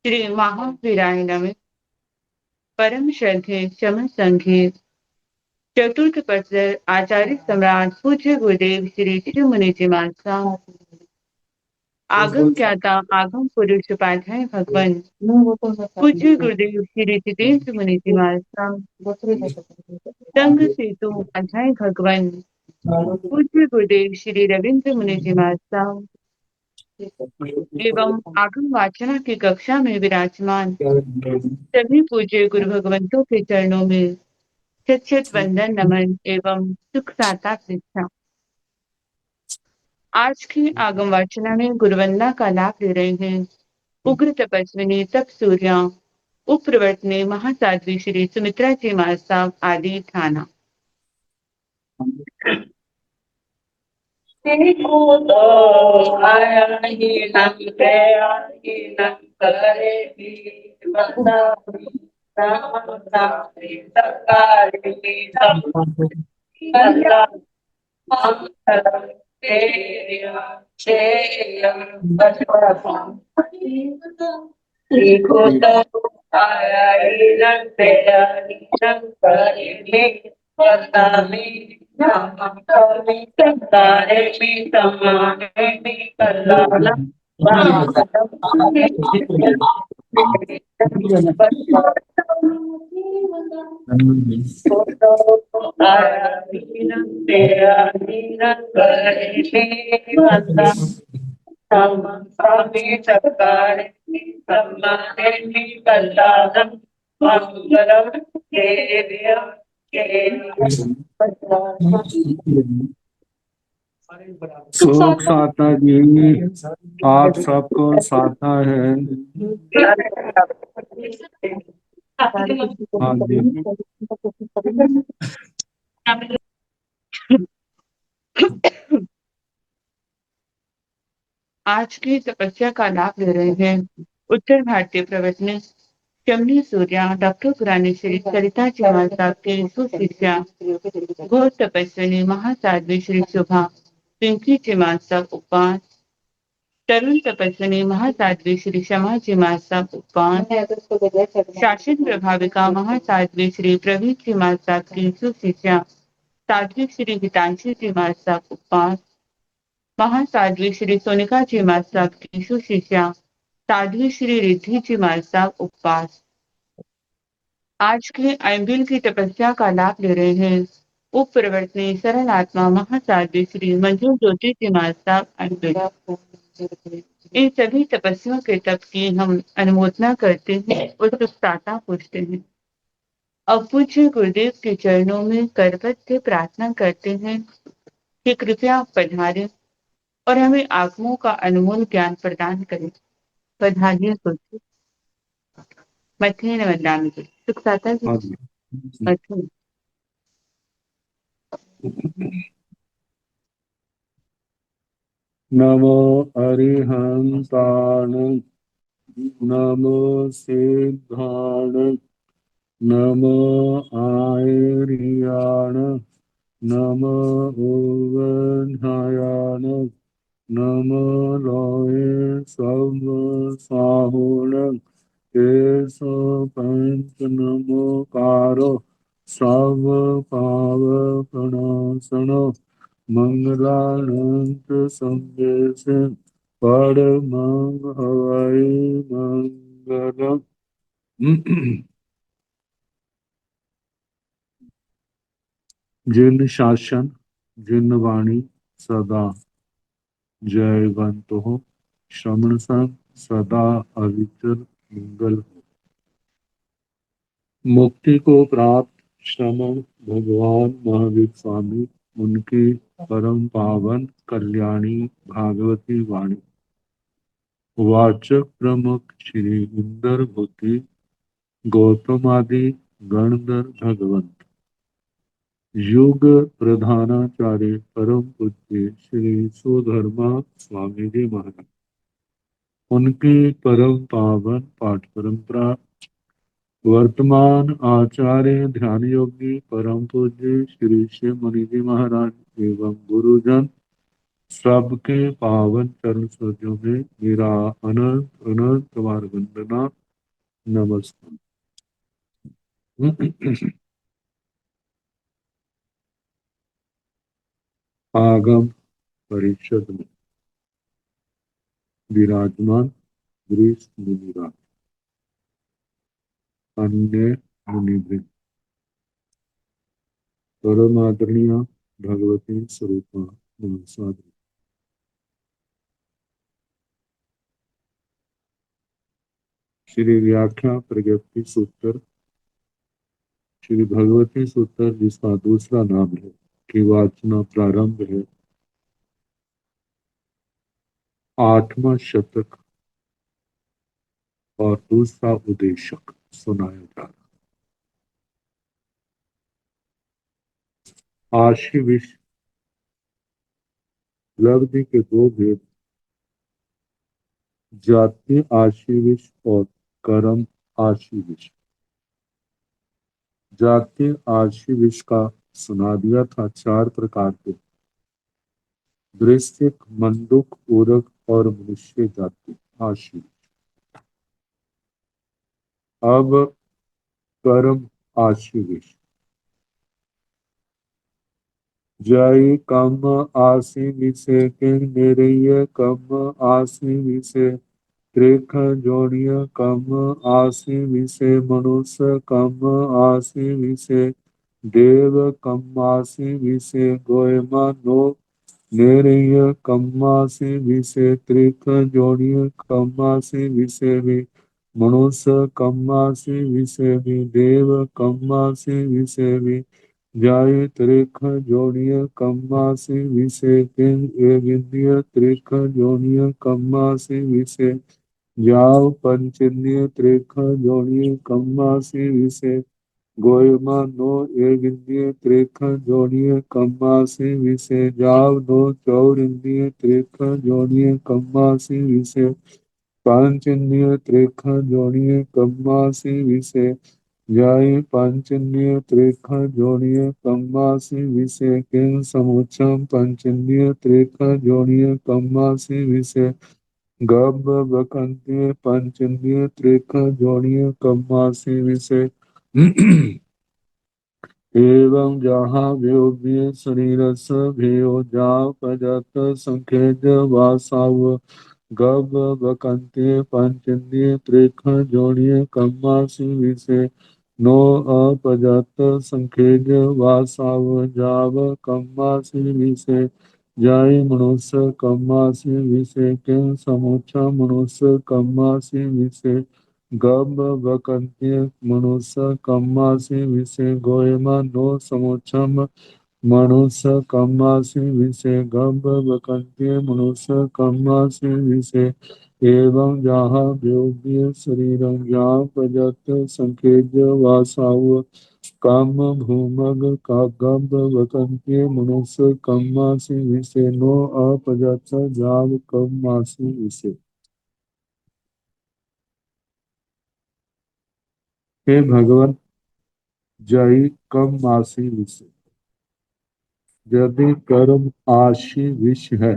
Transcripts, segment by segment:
श्री महावीराय नमः। परम श्रद्धेय चमन संघे चतुर्थ पत्सर आचार्य सम्राट पूज्य गुरुदेव श्री शिव मुनि जी महाराज आगम ज्ञाता आगम पुरुष उपाध्याय भगवान पूज्य गुरुदेव श्री जितेंद्र मुनि जी महाराज संघ सेतु अध्याय भगवान पूज्य गुरुदेव श्री रविंद्र मुनि जी महाराज एवं आगम वाचना की कक्षा में विराजमान सभी पूज्य गुरु भगवंतों के चरणों में शत शत वंदन नमन एवं सुख साता शिक्षा। आज की आगम वाचना में गुरुवंदना का लाभ ले रहे हैं उग्र तपस्विनी तप सूर्या उपप्रवर्तनी महासाध्वी श्री सुमित्रा जी महाराज साहब आदि थाना। को तो आया ही नम गया ही नम करे भी बंदा राम नाम सरकार की सब अल्लाह हम तेरा तेरा बचपन को तो आया ही नम गया ही नम करे भी बंदा भी तारे भी समाने भी कल्लाना तेरा समाने समाने भी कल्लाना मंगलम देव्या सुख साता जी आप सबको साता है। हाँ जी। आज की तपस्या का लाभ ले रहे हैं उत्तर भारतीय प्रवचन शमनी सूर्या डॉक्टर पुरानी श्री सरिता जी महाराज साहब के सुशिष्या घोर तपस्विनी महासाध्वी श्री शोभा पिंकी जी महाराज साहब उपवास तरुण तपस्विनी महासाध्वी श्री क्षमा जी महाराज साहब उपवास शासन प्रभाविका महासाध्वी श्री प्रवीण जी महाराज साहब की सुशिष्या साध्वी श्री गीतांशी जी महाराज साहब उपवास महासाध्वी श्री सोनिका जी महाराज साहब की सुशिष्या साध्वी श्री रिद्धि जी महाराज साहब उपवास। आज के आइंबिल की तपस्या का लाभ ले रहे हैं उप प्रवर्तनी सरल आत्मा महासाध्वी श्री मंजू ज्योति जी महाराज साहब आइंबिल। इन सभी तपस्याओं के तप की हम अनुमोदना करते हैं और सुखताता पूछते हैं। अब पूज्य गुरुदेव के चरणों में करवत से प्रार्थना करते हैं कि कृपया पधारें और हमें आगमों का अनमोल ज्ञान प्रदान करें। पधारिए गुरुदेव। मथे न वंदामि सुख साता जी मथे। नमो अरिहंताण नमो सिद्धाण नमो आयर्याण नमो उवधायाण नमो लोये सब साहुण केशो पंच नमोकारो सब पावपणासनो मंगलानंत संदेश परमं हवै मंगलम्। जिन शासन जिन वाणी सदा जयवंत हो श्रवण संग सदा अविचल मंगल। मुक्ति को प्राप्त श्रमण भगवान महावीर स्वामी उनकी परम पावन कल्याणी भागवती वाणी वाचक प्रमुख श्री इंदर भूति गौतमादि गणधर भगवंत युग प्रधानाचार्य परम पूज्य श्री सुधर्मा स्वामी जी महाराज उनकी परम पावन पाठ परंपरा वर्तमान आचार्य ध्यान योगी परम पूज्य श्री शिव मुनि जी महाराज एवं गुरुजन सबके पावन चरण सरोजों में मेरा अनंत अनंत बार वंदना नमस्कार। आगम परिषद में विराजमान वरिष्ठ मुनिराज, अन्य मुनिवृंद, परम आदरणीय भगवती स्वरूपा नमस्कार। श्री व्याख्या प्रगति सूत्र, श्री भगवती सूत्र जिसका दूसरा नाम है कि वाचना प्रारंभ है, 8वां शतक और दूसरा उद्देशक सुनाया जा रहा। आशी विष लब्धि के दो भेद, जाति आशीविष और कर्म आशीविष। जाति आशीविष का सुना दिया था 4 प्रकार के, वृश्चिक, मंडूक, उरग और मनुष्य जाति आशीविष। अब कर्म आशीविष, जय कम आसी विषे किंग निरय कम आसी विषे त्रिख जोड़िय कम आसी विषे मनुष्य कम आसी विषे देव कम आसी विषे गोयमा नो निरय कम आसी विषे त्रिख जोड़िय कम आसी विषे भी मनुष्य कम आसी विषे भी देव कम आसी विषे भी जाय त्रिख जोड़िय कम्मासी विषे किंग एगिंद्य त्रिख जोड़िय कम्मासी विषे जाव पंचन्य त्रिख जोड़िय कम्मासी विषे गोयमा नो एगिंद्य त्रिख जोड़िय कम्मासी विषे जाव नो चौरिंद्य त्रिख जोड़िय कम्मासी विषे पांचन्य त्रिख जोड़िय कम्मासी विषे जाय पांचन्य त्रिख जोड़िय कम्मासी विषे किं समुच्चम पंचन्य त्रिख जोड़िय कम्मासी विषे गब बकन्त्य पंचन्य त्रिख जोड़िय कम्मासी विषे एवं जहाँ व्योव्य शरीरस भयो जा पजत संखेज वासाव गब बकन्त्य पंचन्य त्रिख जोड़िय कम्मासी विषे नो अपजत संखेज वासाव जाव कम्मासी विषे जाय मनुष्य कम्मासी विषे किं समुच्च मनुष्य कम्मासी विषे गब बकन्त्य मनुष्य कम्मासी विषे गोयमा नो समुच्चम मनुष्य कम्मासी विषे गब बकन्त्य मनुष्य कम्मासी विषे एवं जहाँ व्योग्य शरीरं या प्रजत संखेज वासाव काम भूमग का गब वकन्त्य मनुष्य कम्मासी विषे नो अपजत जाव कम्मासी विषे। हे भगवान, जय कम्मासी विषे, यदि कर्म आशी विष है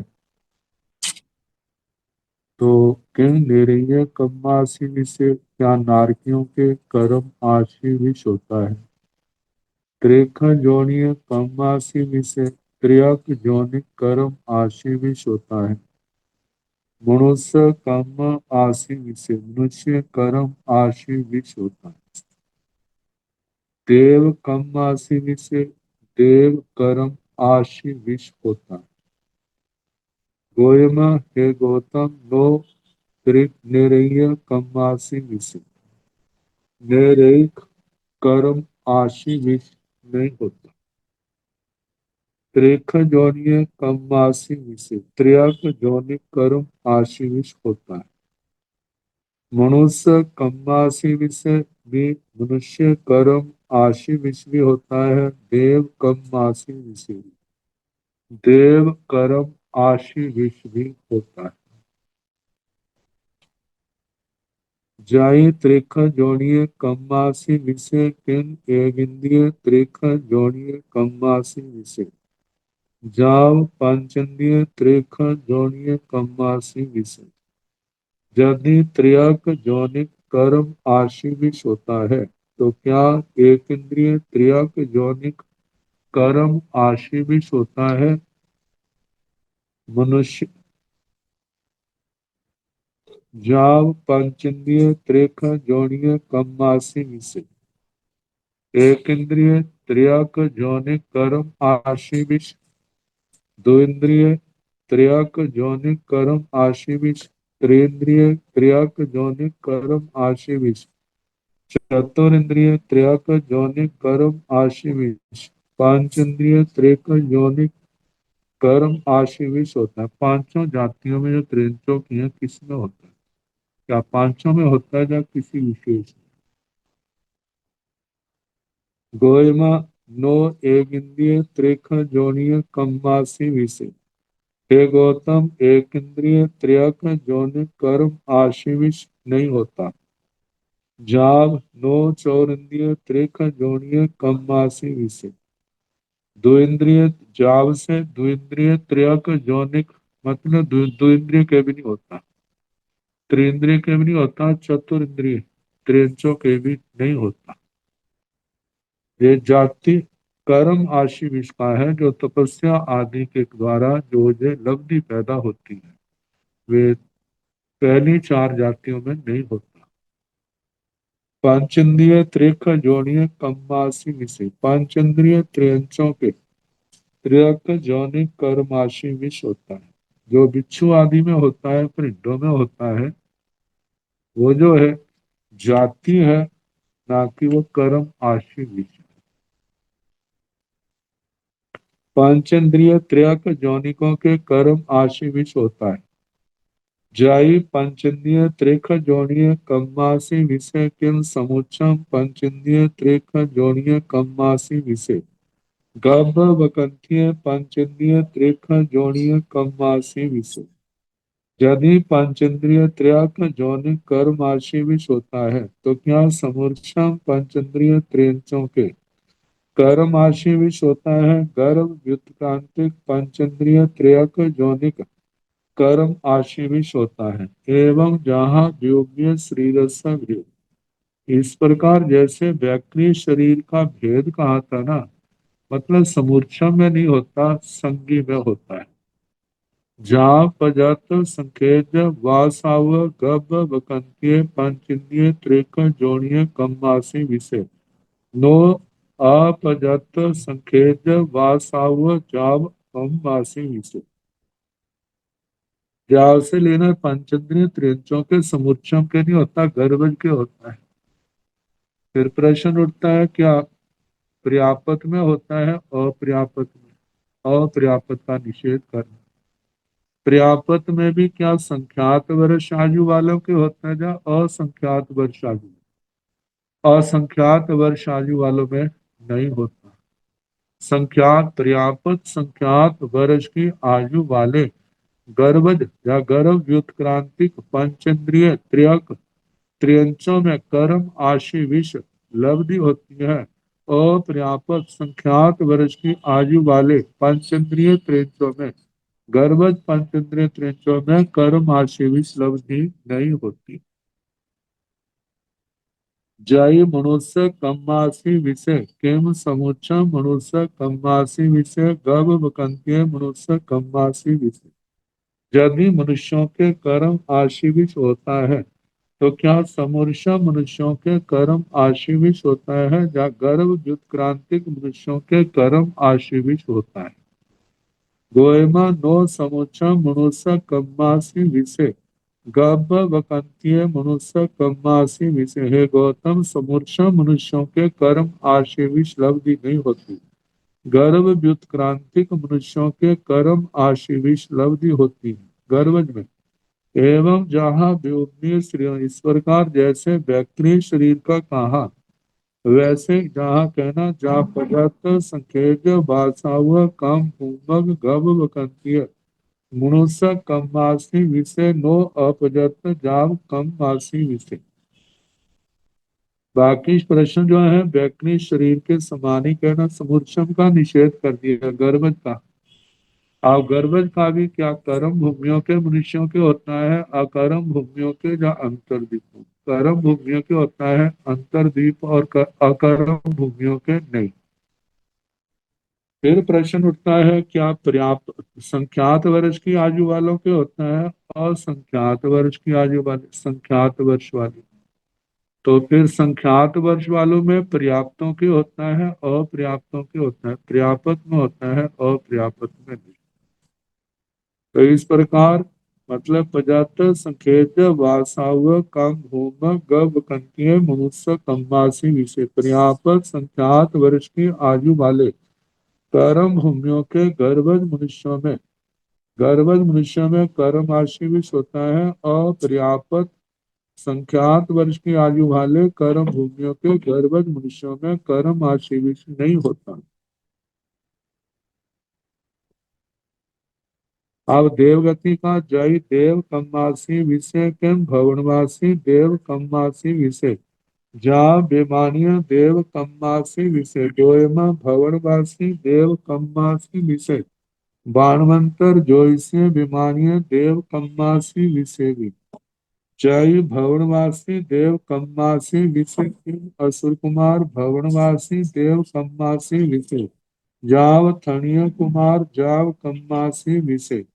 तो किं निरय कम्मासी विषे, क्या नारकियों के कर्म आशी विष होता है। त्रिख जोनिय कम्मासी विषे, त्रियक जोनिक कर्म आशी विष होता है। मनुष्य कर्म आशी विषे, मनुष्य कर्म आशी विष होता है। देव कम्मासी विषे, देव कर्म आशी विष होता है। गोयम हे गौतम नो त्रिक निरय कम्मासी विषे, निरयिक कर्म आशी विष नहीं होता। त्रिख जोनिय कम्मासी विषे, त्रियक जोनिक कर्म आशी विष होता है। मनुष्य कम्मासी विषे भी मनुष्य कर्म आशी विष भी होता है। देव कम्मासी विषे, देव कर्म आशी विष भी होता है। जाई त्रिख जोड़िए कम्मासी विषे किन एगिंद्रिय त्रिख जोड़िए कम्मासी विषे जाव पांचंदीय त्रेख जोनिय कम्मासी विषय। यदि त्रियक जोनिक कर्म आशीविश होता है तो क्या एक इंद्रिय त्रियक जोनिक कर्म आशीविश होता है? मनुष्य जाव पंचेंद्रिय त्रेख जोनिय कम्मासी विषय। एक इंद्रिय त्रियक जोनिक कर्म आशीविश। दो इंद्रिय त्रियक जोनिक कर्म आशीविश। त्रिंद्रिय त्रियक जोनिक कर्म आशीविश। चतुरिंद्रिय त्रियक जोनिक कर्म आशीविश। पांचेंद्रिय त्रियक जोनिक कर्म आशीविश होता है। पांचों जातियों में जो त्रिंचों की है किसमें होता है? क्या पांचों में होता है या किसी विशेष में? गोयमा नो एक इंद्रिय त्रिख जोनिय कम्मासी विषय। हे गौतम, एक इंद्रिय त्रियक जोनिक कर्म आशीविश नहीं होता। जाव नो चौर इंद्रिय त्रिख जोनिय कम्मासी विषय। दो इंद्रिय जाव से दो इंद्रिय त्रियक जोनिक मतलब दो इंद्रिय के भी नहीं होता। त्रिंद्रिय के भी नहीं होता। चतुर्ंद्रिय त्रिंचों के भी नहीं होता। ये जाति कर्म आशीविश का है जो तपस्या आदि के द्वारा जो ये लब्धि पैदा होती है वे पहली चार जातियों में नहीं होता। पांचेंद्रिय त्रिक जोड़िए कम्मासी विषय। पांचेंद्रिय त्रियंचों के त्रियक जोनिक कर्माशी विष होता है। जो बिच्छू आदि में होता है, पिंडों में होता है, वो जो है जाति है, ना कि वो कर्म आशी विष। पंचेंद्रिय त्रियक जोनिकों के कर्म आशी विष होता है। जाई पंचेंद्रिय त्रिक जोनिय कम्मासी विषय किम समुच्चम पंचेंद्रिय त्रिक जोनिय कम्मासी विषय। गभ वकंथीय पंचेंद्रिय त्रिक जोनिय कम्मासी विषय। यदि पंचेंद्रिय त्रियक जोनिक कर्म आशीविश होता है तो क्या समूर्छम पंचेंद्रिय त्रियंचों के कर्म आशीविश होता है? गर्भ व्युत्क्रांतिक पंचेंद्रिय त्रियक जोनिक कर्म आशीविश होता है। एवं जहाँ वियोग्य शरीर से भेद, इस प्रकार जैसे व्याकृत शरीर का भेद कहा था ना, मतलब समूर्छा में नहीं होता, संगी में होता है। जहाँ पजत संकेत वासाव गब वकंतीय पंचेंद्रिय त्रिक जोड़िए कम्मासी विषय। नो अपजत संकेत वासाव जाव कम्मासी विषय। जाव से लेना पंचेंद्रिय त्रिंचों के समुच्चम के नहीं होता, गर्भज के होता है। फिर प्रश्न उठता है क्या पर्यापत में होता है अपर्यापत में? अपर्यापत का निषेध करना। पर्यापत में भी क्या संख्यात वर्ष आयु वालों के होता है या असंख्यात वर्ष आयु? असंख्यात वर्ष आयु वालों में नहीं होता। संख्यात पर्याप्त संख्यात वर्ष की आयु वाले गर्भज या गर्भ व्युत्क्रांतिक पंचेंद्रिय त्रियक त्रियंचों में कर्म आशी विष लब्धि होती है। अपर्याप्त संख्यात वर्ष की आयु वाले पंचेंद्रिय त्रियंचों में गर्भज पंचेंद्रिय त्रियंचों में कर्म आशी विष लब्धि नहीं होती। जय मनुष्य कम्मासी विषय किम समुच्च मनुष्य कम्मासी विषय गव वकंतीय मनुष्य कम्मासी विषय। यदि मनुष्यों के कर्म आशीविश होता है तो क्या समूर्षा मनुष्यों के कर्म आशीविश होता है या गर्भ व्युत्क्रांतिक मनुष्यों के कर्म आशीविश होता है? गोयमा नो समुच्च मनुष्य कम्मासी विषय गभ वकंतीय मनुष्य कम्मासी विषय। हे गौतम, समूर्छा मनुष्यों के कर्म आशीविश लब्धि नहीं होती। गर्भ व्युत्क्रांतिक मनुष्यों के कर्म आशीविश लब्धि होती है गर्भज में। एवं जहाँ वियोगी शरीर, इस प्रकार जैसे व्यक्ति शरीर का कहा वैसे जहाँ कहना जा पदार्थ संकेत भाषाव कम भूमग गभ वकंतीय मनुष्य कम्मासी विषय नो अपजत जाव कम्मासी विषय। बाकी प्रश्न जो है व्याकरणिक शरीर के समान ही कहना, समुच्चम का निषेध कर दिया गर्भज का। अब गर्भज का भी क्या कर्म भूमियों के मनुष्यों के होता है, अकर्म भूमियों के या अंतर्दीपों। कर्म भूमियों के होता है अंतर्दीप और अकर्म भूमियों के नहीं। फिर प्रश्न उठता है क्या पर्याप्त संख्यात वर्ष की आयु वालों के होता है, असंख्यात वर्ष की आयु वाले, संख्यात वर्ष वाले। तो फिर संख्यात वर्ष वालों में पर्याप्तों के होता है, अपर्याप्तों के होता है, पर्याप्त में होता है, अपर्याप्त में नहीं। तो इस प्रकार मतलब पजात संखेत वासाव काम भूम गव कंतीय मनुष्य कम्बासी विषय पर्याप्त संख्यात वर्ष की आयु वाले कर्म भूमियों के गर्भज मनुष्यों में कर्म आशीविश होता है। अपर्याप्त संख्यात वर्ष की आयु वाले कर्म भूमियों के गर्भज मनुष्यों में कर्म आशीविश नहीं होता। अब देवगति का जय देव कम्मासी विषय किम भवनवासी देव कम्मासी विषय जा बेमानिया देव कम्मासी विषय गोयमा भवनवासी देव कम्मासी विषय बाणवंतर जोइसे बेमानिया देव कम्मासी विषय भी जय भवनवासी देव कम्मासी विषय किम असुर कुमार भवनवासी देव कम्मासी विषय जाव थणीय कुमार जाव कम्मासी विषय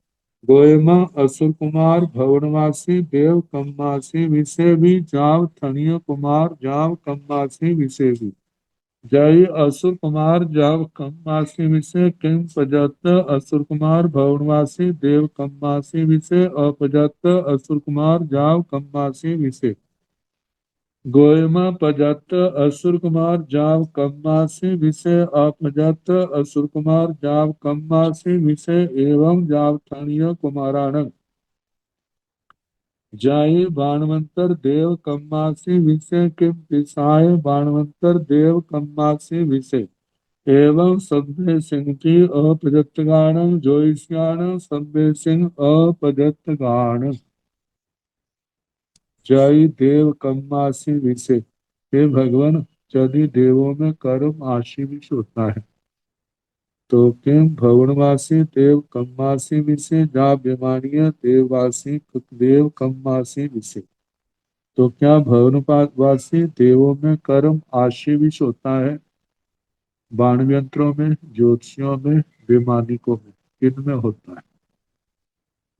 गोयमा असुर कुमार भवनवासी देव कम्मासी विषय भी जाव थणीय कुमार जाव कम्मासी विषय भी जय असुर कुमार जाव कम्मासी विषय किम पजत असुर कुमार भवनवासी देव कम्मासी विषय अपजत असुर कुमार जाव कम्मासी विषय गोयमा पजत असुर कुमार जाव कम्मासी विषय अपजत असुर कुमार जाव कम्मासी विषय एवं जाव थणीय कुमाराणं जाये बाणवंतर देव कम्मासी विषय किम पिसाय बाणवंतर देव कम्मासी विषय एवं सभ्य सिंह की अपजतगान ज्योतिष्याण सभ्य सिंह अपजतगान जय देव कम्मासी विषय। हे भगवान यदि देवों में कर्म आशीविश होता है तो किम भवनवासी देव कम्मासी विषय जा बेमानिया देववासी देव कम्मासी विषय। तो क्या भवनवासी देवों में कर्म आशीविश होता है, बाणव्यंत्रों में, ज्योतिषियों में, वैमानिकों में, किनमें होता है?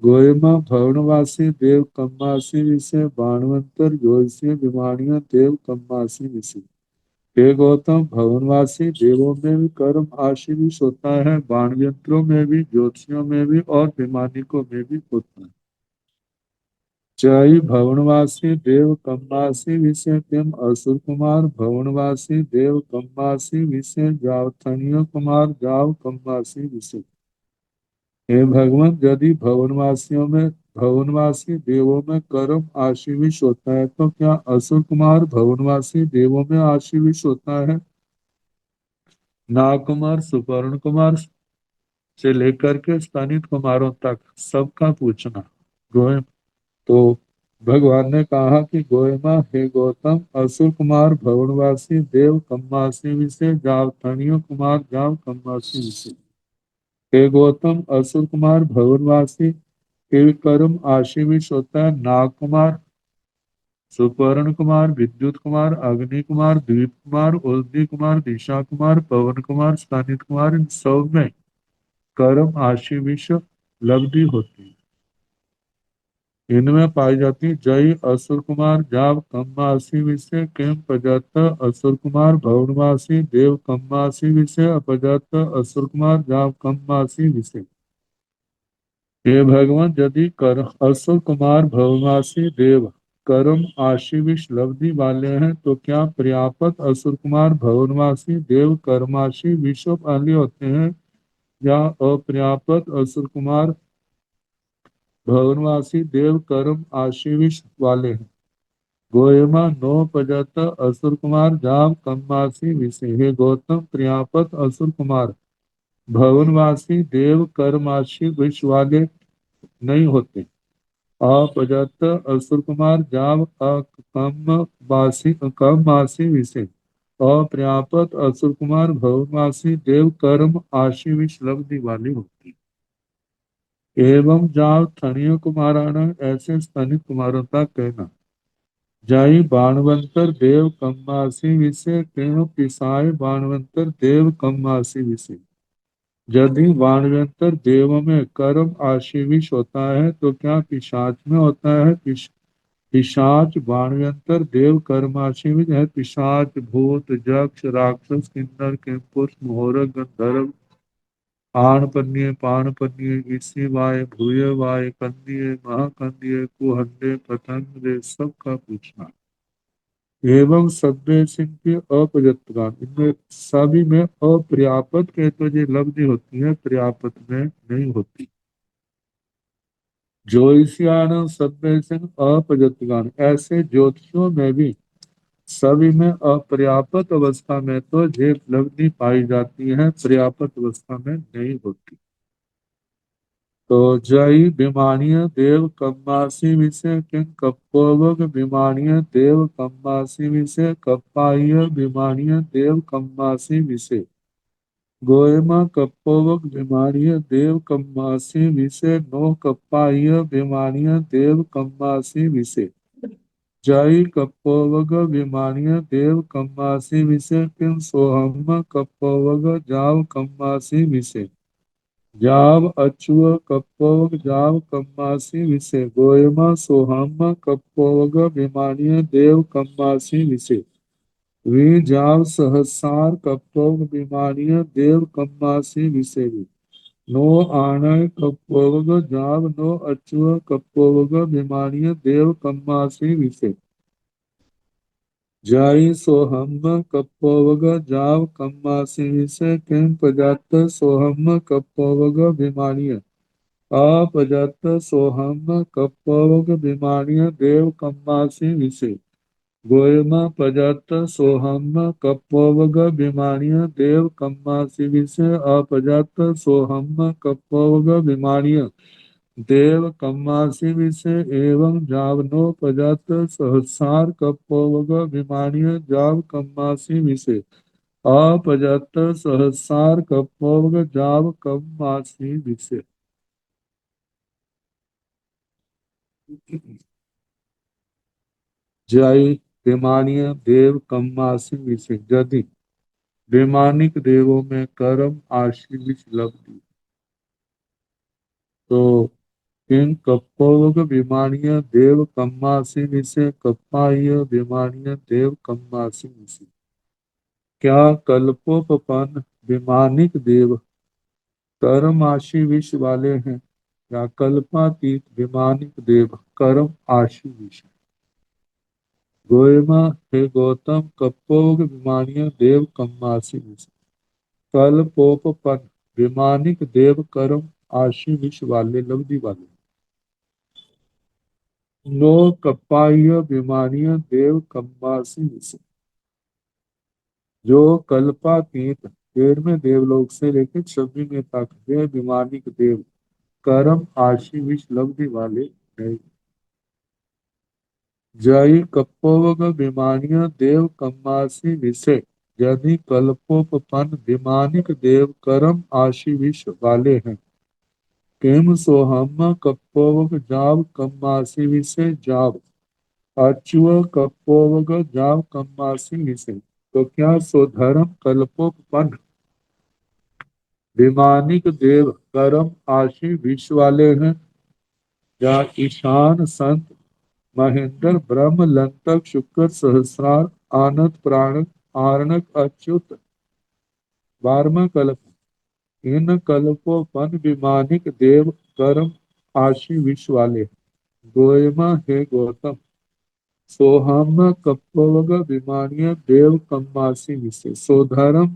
गोयमा भवनवासी देव कम्मासी विषय बाणवंतर ज्योतिषीय विमानिया देव कम्मासी विषय। हे गौतम भवनवासी देवों में भी कर्म आशीविश होता है, बाणयंत्रों में भी, ज्योतिषियों में भी और वैमानिकों में भी होता है। जय भवनवासी देव कम्मासी विषय किम असुर कुमार भवनवासी देव कम्मासी विषय जावथनीय कुमार जाव कम्मासी विषय। हे भगवान यदि भवनवासी देवों में कर्म आशीविश होता है तो क्या असुर कुमार भवनवासी देवों में आशीविश होता है? नाग कुमार सुपर्ण कुमार से लेकर के स्तनित कुमारों तक सबका पूछना। गोयम तो भगवान ने कहा कि गोयमा हे गौतम असुर कुमार भवनवासी देव कम्मासी विषय जावथणीय कुमार जाव कम्मासी विषय। हे गौतम असुर कुमार भवनवासी के कर्म आशीविश होता है नाग कुमार सुपर्ण कुमार विद्युत कुमार अग्नि कुमार द्वीप कुमार उल्दी कुमार दिशा कुमार पवन कुमार स्थानित कुमार इन सब में कर्म आशीविश लब्धि होती है। इनमें पाई जाती जय असुर कुमार जाव कम्मासी विषय किम पजत असुर कुमार भवनवासी देव कम्मासी विषय अपजत असुर कुमार जाव कम्मासी विषय। हे भगवान यदि कर असुर कुमार भवनवासी देव कर्म आशीविश लब्धि वाले हैं तो क्या पर्याप्त असुर कुमार भवनवासी देव कर्माशी विश्व वाले होते हैं या अपर्याप्त असुर कुमार भवनवासी देव कर्म आशीविश वाले हैं? गोयमा नो पजत असुर कुमार जाव कम्मासी विषय। हे गौतम पर्याप्त असुर कुमार भवनवासी देव कर्माशी विश्व वाले नहीं होते। अपजत असुर कुमार जाव कम मासी विषय अपर्याप्त असुर कुमार भवनवासी देव कर्म आशीविश लब्धि वाली होती। एवं जाव थनियो कुमाराना ऐसे स्तनिक कुमारों का कहना। जाई बाणवंतर देव कम्मासी विषय क्यों पिसाए बाणवंतर देव कम्मासी विषय। यदि बाणवंतर देव में कर्म आशीविश होता है तो क्या पिशाच में होता है। पिशाच बाणवंतर देव कर्माशीविश है। पिशाच भूत यक्ष राक्षस किन्नर किंपुरुष मोहर गंधर्व आणपन्य पाणपन्य ईसी वाय भूय वाय कंदीय महाकंदीय कुहंडे पतंग रे सबका पूछना। एवं सभ्य सिंह के अपर्याप्तगान इनमें सभी में अपर्याप्त के तो ये लब्धि होती है, पर्याप्त में नहीं होती। ज्योतिषियान सभ्य सिंह अपर्याप्तगान ऐसे ज्योतिषियों में भी सभी में अपर्याप्त अवस्था में तो ये लब्धि पाई जाती है, पर्याप्त अवस्था में नहीं होती। तो जय विमानीय देव कम्मासी विषय किंग कप्पोवग विमानीय देव कम्मासी विषय कप्पाय विमानीय देव कम्मासी विषय गोयमा कप्पोवग विमानीय देव कम्मासी विषय नो कप्पाय विमानीय देव कम्मासी विषय जय कप्पोवग विमानीय देव कम्मासी विषय किं सोहम कप्पोवग जाव कम्मासी विषय जाव अचुअ कप्पोवग जाव कम्मासी विषय गोयमा सोहम कप्पोवग विमानीय देव कम्मासी विषय वी जाव सहसार कप्पोवग विमानीय देव कम्मासी विषय नो आणय कप्पोवग जाव नो अचुअ कप्पोवग विमानीय देव कम्मासी विषय जाई सोहम कप्पोवग जाव कम्मासी विषय किं प्रजात सोहम कप्पोवग विमानीय अपजत सोहम कप्पोवग विमानीय देव कम्मासी विषय गोयमा प्रजत सोहम कप्पोवग विमानीय देव कम्मासी विषय अपजत सोहम कप्पोवग विमानीय देव कम्मासी विषय एवं जावनो प्रजत सहसार कप्पोवग विमानीय जाव कम्मासी विषय अपजत सहसार कप्पोवग जाव कम्मासी विषय। जय विमानीय देव कम्मासी विषय यदि वैमानिक देवों में कर्म आशीविश लब्धि तो किंग कप्पोवग विमानीय देव कम्मासी विषय कप्पाय विमानीय देव कम्मासी विषय क्या कल्पोपपन्न विमानिक देव कर्म आशीविश वाले हैं या कल्पातीत विमानिक देव कर्म आशीविश। गोयमा हे गौतम कप्पोग विमानीय देव कम्मासी विषय कल्पोपपन्न विमानिक देव कर्म आशीविश वाले लब्धि वाले नो कप्पाय विमानीय देव कम्मासी विषय जो कल्पातीत 13वें देवलोक से लेकर 26वें तक वे विमानिक देव कर्म आशीविश लब्धि वाले नहीं। जय कप्पोवग विमानीय देव कम्मासी विषय यदि कल्पोपपन्न विमानिक देव कर्म आशीविश वाले हैं किम सोहम कप्पोवग जाव कम्मासी विषय जाव अचुअ कप्पोवग जाव कम्मासी विषय तो क्या सोधर्म कल्पोपपन्न विमानिक देव कर्म आशी विष वाले हैं या ईशान संत महेंद्र ब्रह्म लंतक शुक्र सहस्रार आनंद प्राणक आरणक अच्युत 12वां कल्प इन कल्पोपन विमानिक देव कर्म आशी विष वाले गोयमा हे गौतम सोहम कप्पवग विमानीय देव कम्मासी विषय सोधर्म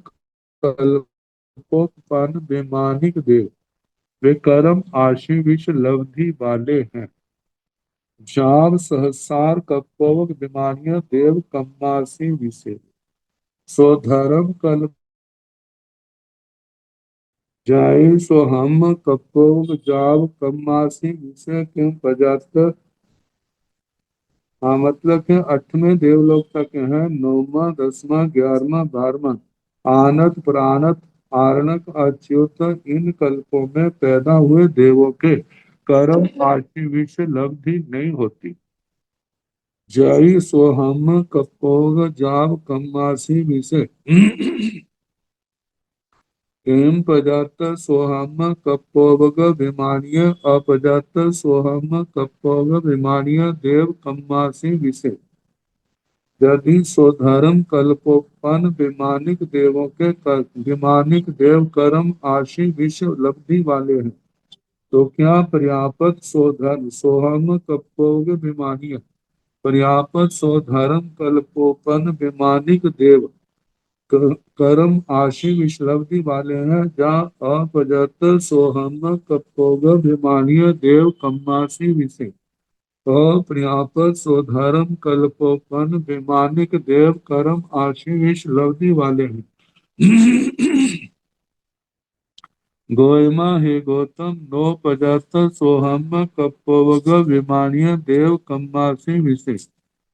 कल्पोपन विमानिक देव वे कर्म आशीविश लब्धि वाले हैं। जाव सहसार कप्पोवग विमानीय देव कम्मासी विषय सोधर्म कल्प जाय सोहम कप्पोवग जाव कम्मासी विषय क्यों प्रजात। हाँ मतलब कि 8वें देवलोक तक है 9वां 10वां 11वां 12वां आनत प्राणत आरणक अच्युत इन कल्पों में पैदा हुए देवों के कर्म आशी विष लब्धि नहीं होती। जय सोहम कपोग जाव कम्मासी विषय एम पजात सोहम कपोग विमानीय अपजात सोहम कपोग विमानीय देव कम्मासी विषय। यदि स्वधर्म कल्पोपन विमानिक देवों के विमानिक देव कर्म आशी विश्व लब्धि वाले हैं, तो क्या पर्याप्त स्वधर्म सोहम कपोग विमानीय पर्याप्त स्वधर्म कल्पोपन विमानिक देव कर्म आशी विश्वलब्धि वाले हैं, जहाँ अपजत सोहम कपोग विमानीय देव कम्मासी विषय अपर्याप्त स्वधर्म कल्पोपन विमानिक देव कर्म आशीष लब्धि वाले हैं। गोयमा हे गौतम नो पजात सोहम कपोवग विमानीय देव कम्मासी विशेष।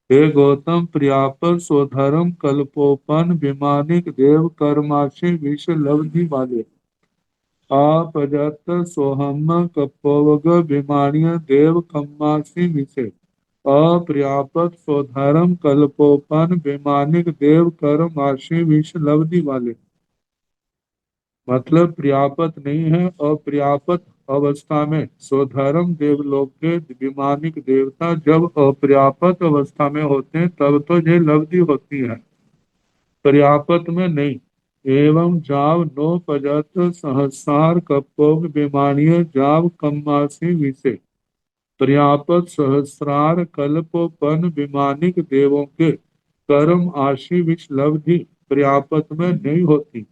हे गौतम पर्याप्त स्वधर्म कल्पोपन विमानिक देव कर्माशी विष लब्धि वाले आपजत सोहम कपोवग विमानीय देव कम्मासी विषय अपर्याप्त स्वधर्म कल्पोपन विमानिक देव कर्माशी विष लब्धि वाले। मतलब पर्याप्त नहीं है, अपर्याप्त अवस्था में स्वधर्म देवलोक के विमानिक देवता जब अपर्याप्त अवस्था में होते हैं तब तो ये लब्धि होती है, पर्याप्त में नहीं। एवं जाव नो पजत सहस्रार कपोग विमानीय जाव कम्मासी विषय पर्याप्त सहस्रार कल्पोपन विमानिक देवों के कर्म आशी विष लब्धि पर्याप्त में नहीं होती।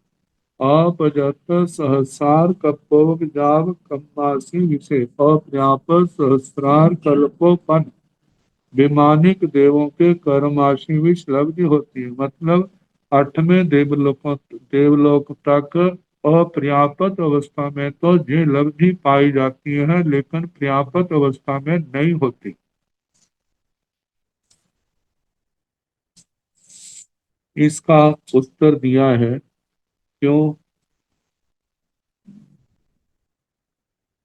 अपजत सहस्रार कपोग जाव कम्मासी विषय अपर्याप्त सहस्रार कल्पोपन विमानिक देवों के कर्माशी विष लब्धि होती है। मतलब आठवें देवलोक तक अपर्याप्त अवस्था में तो ये लब्धि पाई जाती है, लेकिन पर्याप्त अवस्था में नहीं होती। इसका उत्तर दिया है क्यों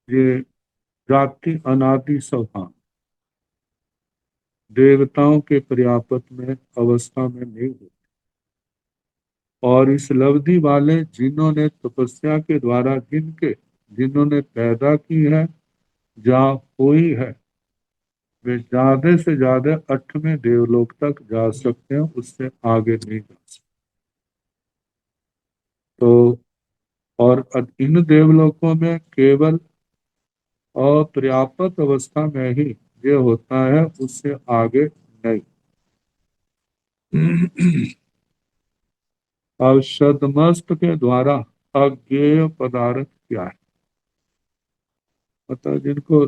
ये जाति अनादि स्वभाव देवताओं के पर्याप्त में अवस्था में नहीं होती, और इस लब्धि वाले जिन्होंने तपस्या के द्वारा जिन्होंने पैदा की है या हुई है, वे ज्यादा से ज्यादा 8वें देवलोक तक जा सकते हैं, उससे आगे नहीं जा सकते। तो और इन देवलोकों में केवल अपर्याप्त अवस्था में ही ये होता है, उससे आगे नहीं। अब शतमस्त के द्वारा अज्ञेय पदार्थ क्या है? मतलब जिनको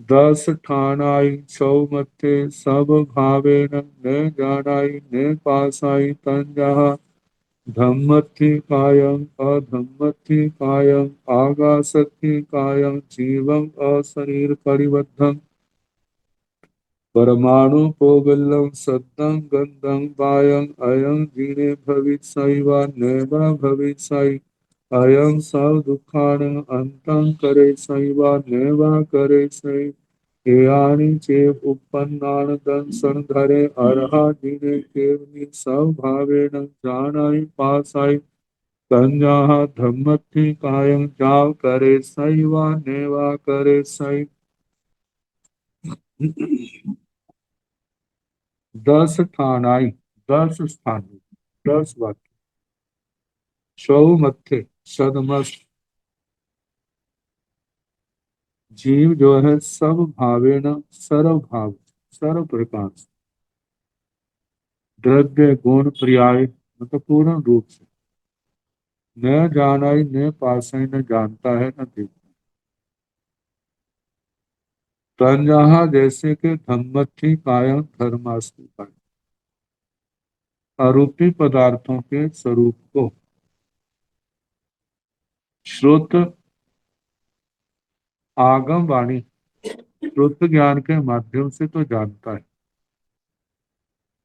10 ठानाई छौ मत्थे सब भावेन न जानाई न पासाई तंजहा धम्मथि कायं अधम्मथि कायं आगासथि कायं जीवं अशरीर परिबद्धं परमाणु पोगल्लं सद्दं गन्धं वायं अयं जीने भविष्यति वा नैव भविष्यति अयं सब दुःखान् अन्तं करिष्यति वा नैव करिष्यति एयानि चेव उत्पन्नान् दंसनधरे अर्हा जीने केवनि सब भावेन जानायि पासायि संजाः धम्मथि कायं जाव करिष्यति वा नैव करिष्यति। 10 ठानाई 10 स्थानीय 10 वाक्य सौ मत्थे सदमस्त जीव जो है सब भावेन सर्व भाव सर्व प्रकार से द्रव्य गुण पर्याय मतलब पूर्ण रूप से न जानाई न पासाई न जानता है न देखता। तंजहा जैसे कि धम्मथि कायम धर्मास्ति कायम आरोपी पदार्थों के स्वरूप को श्रुत आगम वाणी श्रुत ज्ञान के माध्यम से तो जानता है,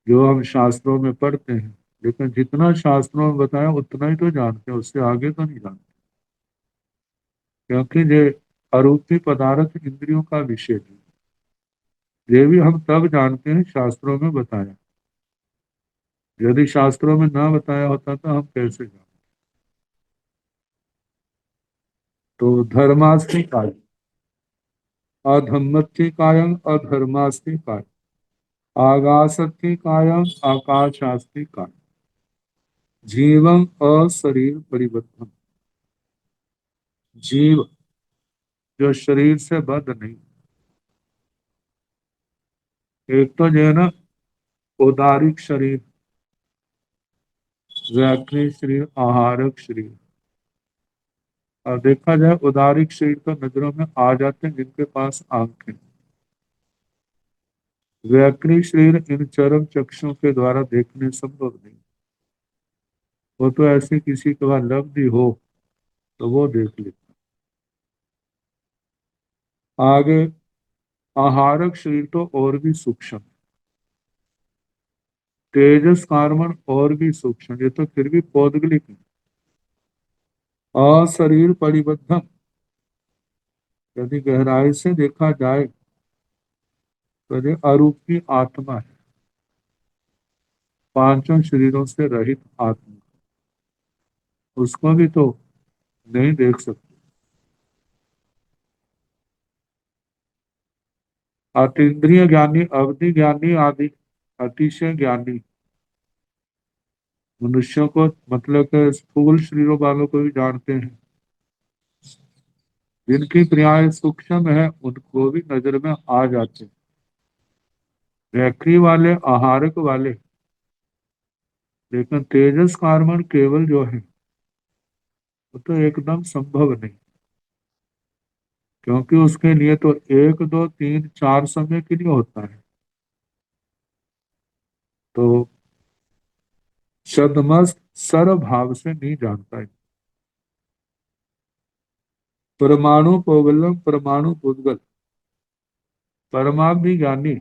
जो हम शास्त्रों में पढ़ते हैं लेकिन जितना शास्त्रों में बताया उतना ही तो जानते हैं, उससे आगे तो नहीं जानते, क्योंकि ये अरूपी पदार्थ इंद्रियों का विषय है। ये भी हम तब जानते हैं शास्त्रों में बताया, यदि शास्त्रों में ना बताया होता तो हम कैसे जानते। तो धर्मास्ति काय, अधम्मति कायम अधर्मास्ति काय, आगासक्ति कायम आकाशास्ति काय, जीवम अशरीर परिबद्धम। जीव जो शरीर से बद्ध नहीं, एक तो जो है ना उदारिक शरीर, व्याकृत शरीर, आहारक शरीर। और देखा जाए उदारिक शरीर तो नजरों में आ जाते हैं जिनके पास आंखें। व्याकृत शरीर इन चरम चक्षुओं के द्वारा देखने संभव नहीं। वो तो ऐसे किसी के पास लब्धि हो तो वो देख लेता। आगे आहारक शरीर तो और भी सूक्ष्म, तेजस कार्बन और भी सूक्ष्म, ये तो फिर भी पौद्गलिक है। अशरीर परिबद्धम, यदि गहराई से देखा जाए तो ये अरूपी आत्मा है, पांचों शरीरों से रहित आत्मा, उसको भी तो नहीं देख सकते। अतीन्द्रिय ज्ञानी, अवधि ज्ञानी आदि अतिशय ज्ञानी मनुष्यों को, मतलब कि स्थूल शरीरों वालों को भी जानते हैं, जिनकी क्रियाएं सूक्ष्म है उनको भी नजर में आ जाते हैं। वैक्री वाले, आहारक वाले, लेकिन तेजस कार्बन केवल जो है वो तो एकदम संभव नहीं, क्योंकि उसके लिए तो एक दो तीन चार समय के लिए होता है। तो सदमस्त सर्व भाव से नहीं जानता है। परमाणु पोगलम परमाणु पुद्गल, परमात्म भी ज्ञानी,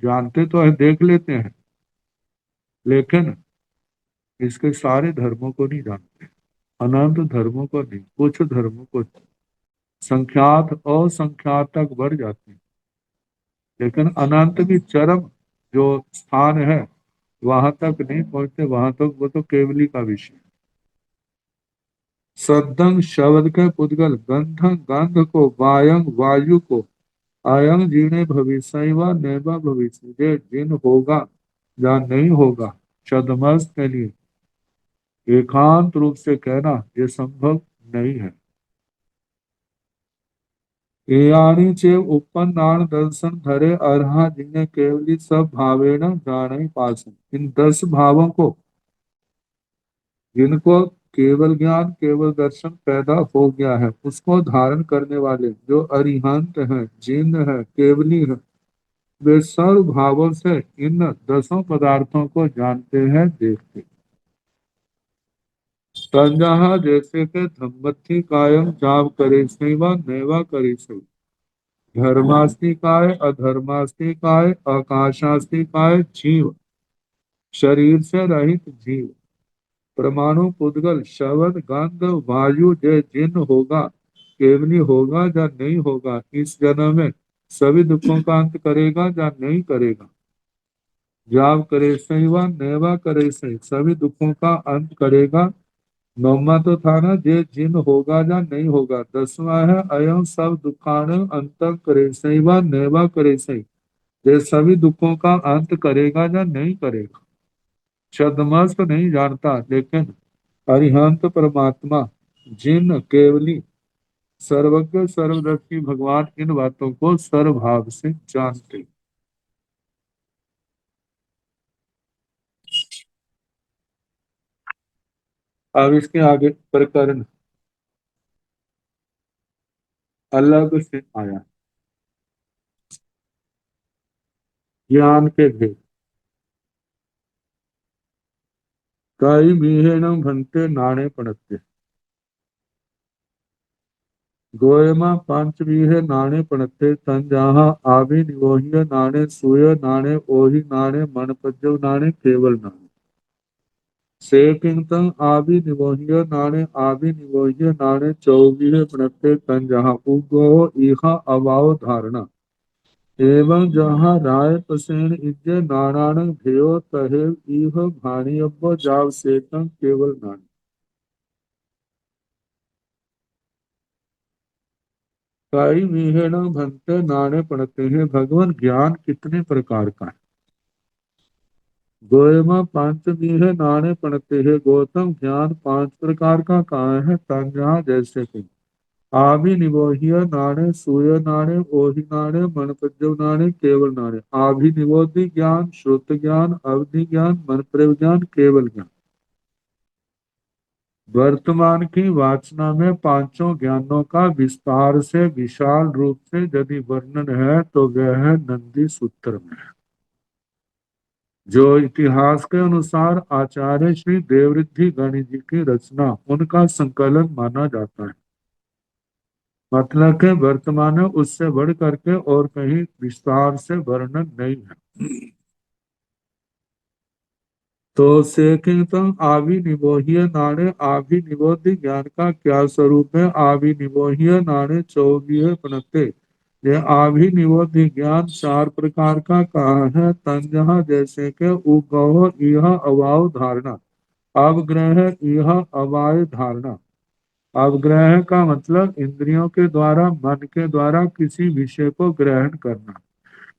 जानते तो है, देख लेते हैं, लेकिन इसके सारे धर्मों को नहीं जानते, अनंत धर्मों को नहीं, कुछ धर्मों को नहीं। संख्यात असंख्यात तक बढ़ जाते हैं, लेकिन अनंत की चरम जो स्थान है वहां तक नहीं पहुंचते, वहां तक वो तो केवली का विषय। सदंग शब्द के पुद्गल, गंध गंध को, वायंग वायु को, अयंग जीने भविष्य व नैवा भविष्य, ये जिन होगा या नहीं होगा, छद्मस्त के लिए एकांत रूप से कहना ये संभव नहीं है। यानी चे उपन्नान दर्शन धरे अरहा, जिन्हें केवली सब भावे न जाने पास, इन 10 भावों को, जिनको केवल ज्ञान केवल दर्शन पैदा हो गया है, उसको धारण करने वाले जो अरिहंत हैं, जिन है, केवली है, वे सर्व भावों से इन 10 पदार्थों को जानते हैं, देखते। तंजहा जैसे के धम्मथी कायम जाप करे सही व नैवा करे सही, धर्मास्ति काय अधर्मास्ति काय आकाशास्ति काय, जीव शरीर से रहित जीव, परमाणु पुद्गल शब्द गंध वायु जय जिन होगा, केवली होगा या नहीं होगा, इस जन्म में सभी दुखों का अंत करेगा या नहीं करेगा, जाप करे सही व नैवा करे सही, सभी दुखों का अंत करेगा। नौमा तो था ना, जे जिन होगा या नहीं होगा। 10वां है अयं सब दुखान अंत करे सही व नैवा करे सही, ये सभी दुखों का अंत करेगा या नहीं करेगा। छद्मस्त नहीं जानता, लेकिन अरिहंत परमात्मा, जिन केवली सर्वज्ञ सर्वदर्शी भगवान इन बातों को सर्वभाव से जानते। अब इसके आगे प्रकरण अलग से आया, ज्ञान के भेद। कई बीहेण भंते नाणे पड़ते, गोयमा पांच बीहे नाणे पड़ते, तन जहाँ आवी निवोहिय नाणे, सूय नाणे, ओही नाणे, मन पज्जव नाणे, केवल नाणे। सेकिंतं आविनिवोह्य नाणे आविनिवोह्य नाणे चौबीह प्रणते तन जहाँ उगो इहा अवाव धारणा एवं जहाँ राय पसेन इज्जे नाणान भयो तहे इह भाणियब्ब जाव सेतं केवल नाणे। कई विहेण भंते नाणे पढ़ते हैं। भगवान ज्ञान कितने प्रकार का है। गोयमा पांच विहे नाणे पढ़ते हैं। गौतम ज्ञान पांच प्रकार का कहाँ है। तंजा जैसे कि आभि निबोध्य नाणे सूय नाणे ओहि नाणे मनपज्जव नाणे केवल नाणे। आभि निबोधि ज्ञान श्रुत ज्ञान अवधि ज्ञान मन प्रयोग ज्ञान केवल ज्ञान। वर्तमान की वाचना में पांचों ज्ञानों का विस्तार से विशाल रूप से यदि वर्णन है तो वह है नंदी सूत्र में। जो इतिहास के अनुसार आचार्य श्री देवऋद्धि गणि जी की रचना उनका संकलन माना जाता है। मतलब के वर्तमान में उससे बढ़ करके और कहीं विस्तार से वर्णन नहीं है। तो सेकिंतम आविनिबोह्य नाणे आविनिबोधि ज्ञान का क्या स्वरूप है। आविनिबोह्य नाणे चौबीह पनते। ये आविनिबोधि ज्ञान चार प्रकार का कहा है। तंजहा जैसे के उगव यह अवाव धारणा अवग्रह यह अवाय धारणा। अवग्रह का मतलब इंद्रियों के द्वारा मन के द्वारा किसी विषय को ग्रहण करना।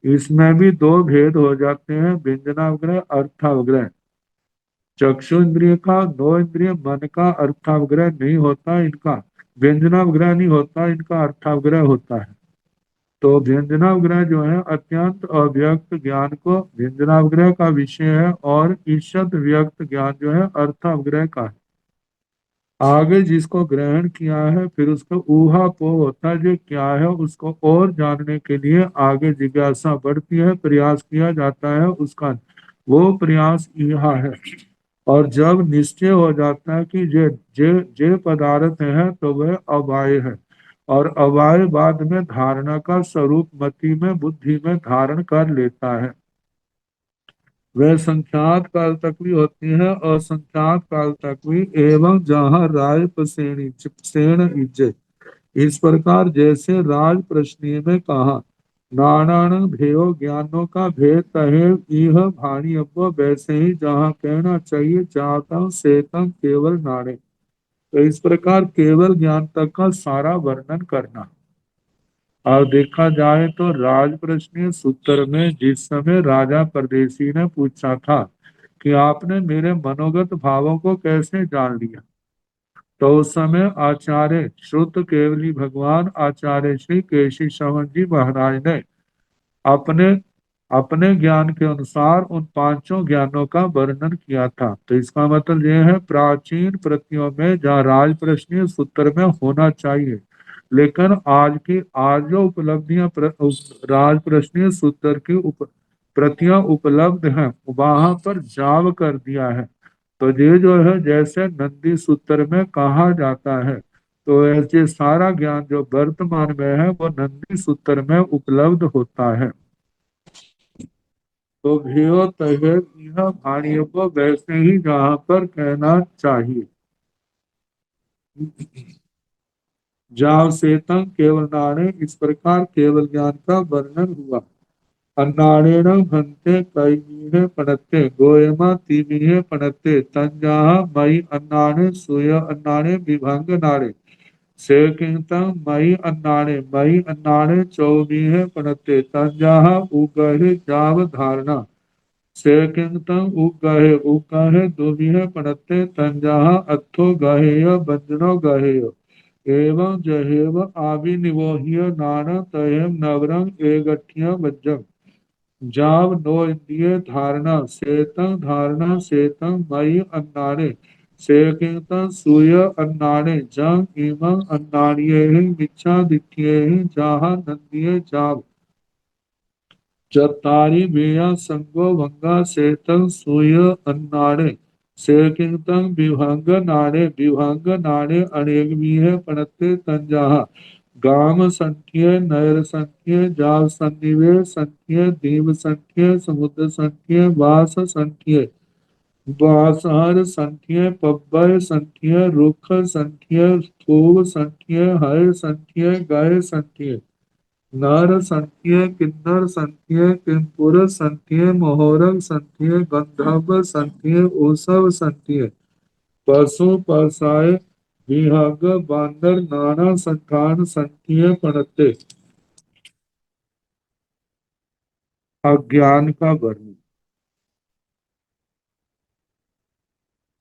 इसमें भी दो भेद हो जाते हैं व्यंजनावग्रह अर्थावग्रह। चक्षु इंद्रिय का दो इंद्रिय मन का अर्थावग्रह नहीं होता, इनका व्यंजनावग्रह नहीं होता, इनका अर्थावग्रह होता है। तो व्यंजनावग्रह जो है अत्यंत अव्यक्त ज्ञान को व्यंजनावग्रह का विषय है और ईषद व्यक्त ज्ञान जो है अर्थावग्रह का है। आगे जिसको ग्रहण किया है फिर उसको ऊहापोह होता है जो क्या है उसको और जानने के लिए आगे जिज्ञासा बढ़ती है, प्रयास किया जाता है उसका वो प्रयास यह है। और जब निश्चय हो जाता है कि जे पदार्थ है तो वह अवाय है और अवाय बाद में धारणा का स्वरूप मति में बुद्धि में धारण कर लेता है। वह संख्यात काल तक भी होती है और संख्यात काल तक भी एवं जहाँ राय सेण इज्जे। इस प्रकार जैसे राज प्रश्न में कहा नानान भेयो ज्ञानों का भेद कहे यह भाणी अब वैसे ही जहाँ कहना चाहिए जातम सेतम केवल नाणे। तो इस प्रकार केवल ज्ञान तक का सारा वर्णन करना। और देखा जाए तो राज प्रश्न सूत्र में जिस समय राजा परदेशी ने पूछा था कि आपने मेरे मनोगत भावों को कैसे जान लिया, तो उस समय आचार्य श्रुत केवली भगवान आचार्य श्री केशी श्रवण जी महाराज ने अपने अपने ज्ञान के अनुसार उन पांचों ज्ञानों का वर्णन किया था। तो इसका मतलब यह है प्राचीन प्रतियों में जहाँ राज प्रश्न सूत्र में होना चाहिए, लेकिन आज जो उपलब्धियां राज प्रश्न सूत्र की प्रतियां उपलब्ध हैं वहां पर जाव कर दिया है। तो ये जो है जैसे नंदी सूत्र में कहा जाता है तो ऐसे सारा ज्ञान जो वर्तमान में है वो नंदी सूत्र में उपलब्ध होता है। तो भेयो तहे यह भाणियों को वैसे ही जहाँ पर कहना चाहिए। जाव सेतम केवल नाणे। इस प्रकार केवल ज्ञान का वर्णन हुआ। अन्नाड़ेण भंते कई पणते गोयमा तीमिहे पणते तंजाहा मई अन्नाणे सूय अन्नाणे विभंग नाड़े सेकिंतम मई अन्नाणे चौमीहे पणते तंजाहा उगहे जाव धारणा सेकिंतम उगहे दुमिहे पणते तंजाहा अथो गहेय बंजनो गहेय एवं जहेव आविनिवोह्य नान तयम नवरम एगठ्य वज्रम जाव नो इंद्रिय धारणा सेतम मई अन्नाणे सेकिंतम सूय अन्नाणे जंग इमं अन्नाण्ये मिच्छा दिट्ठ्ये जाहा नंदिये जाव चत्तारि वेया संगो भंगा सेतम सूय अन्नाणे सेकिंतम विभंग नाणे अनेक भी पणते तंजाहा गाम संख्य नयर संख्य जाल सन्निवेश संख्य दीव संख्य समुद्र संख्य वास संख्य बासहर संख्य पब्बय संख्य रुख संख्य थोव संख्य हय संख्य गय संख्य नर संख्य किन्नर संख्य किंपुर संख्य मोहरम संख्य गंधर्व संख्य ओसव संख्य पशु परसाय विहग बांदर नाना संतान संख्य पढ़ते। अज्ञान का वर्णन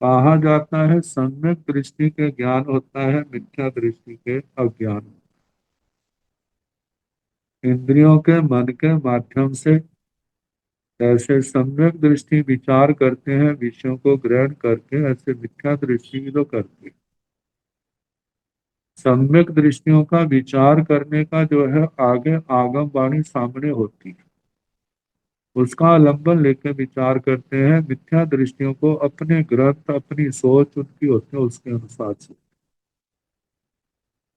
कहा जाता है, सम्यक दृष्टि के ज्ञान होता है, मिथ्या दृष्टि के अज्ञान। इंद्रियों के मन के माध्यम से ऐसे सम्यक दृष्टि विचार करते हैं, विषयों को ग्रहण करके, ऐसे मिथ्या दृष्टि भी लोग करते हैं। सम्यक दृष्टियों का विचार करने का जो है, आगे आगम वाणी सामने होती है, उसका आलंबन लेकर विचार करते हैं। मिथ्या दृष्टियों को अपने ग्रंथ, अपनी सोच उनकी होती है, उसके अनुसार से,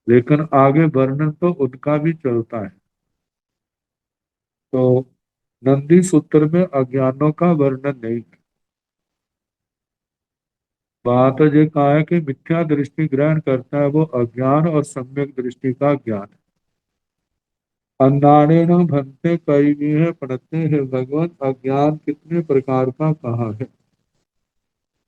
लेकिन आगे वर्णन तो उनका भी चलता है। तो नंदी सूत्र में अज्ञानों का वर्णन नहीं है। बात ये कहा है कि मिथ्या दृष्टि ग्रहण करता है वो अज्ञान, और सम्यक दृष्टि का ज्ञान। अन्नाड़ेन भनते कई भी है पढ़ते हैं भगवान, अज्ञान कितने प्रकार का कहा है।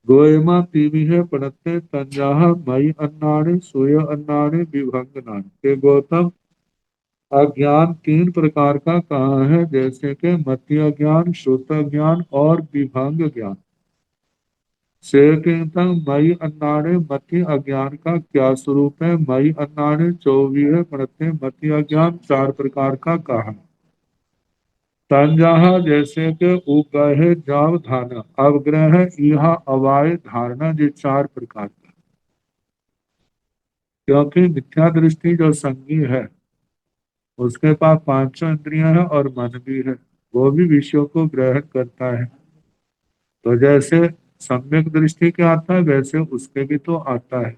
गोयमा तीवी है पढ़ते तंजाह मई अन्नाड़े सोय अन्नाड़े विभंग नान के गौतम, अज्ञान तीन प्रकार का कहा है, जैसे कि मति ज्ञान, श्रुत ज्ञान और विभंग ज्ञान। सेकिंतम मई अन्नाड़े मति अज्ञान का क्या स्वरूप है। मई अन्नाड़े 24 पढ़ते मति अज्ञान चार प्रकार का कहा। तंजाहा जैसे कि उगहे जाव धाना, अवग्रह यह अवाय धारणा, ये चार प्रकार का। क्योंकि मिथ्या दृष्टि जो संगी है, उसके पास पांचों इंद्रियां हैं और मन भी है, वो भी विषयों को ग्रहण करता है। तो जैसे सम्यक दृष्टि के आता है, वैसे उसके भी तो आता है।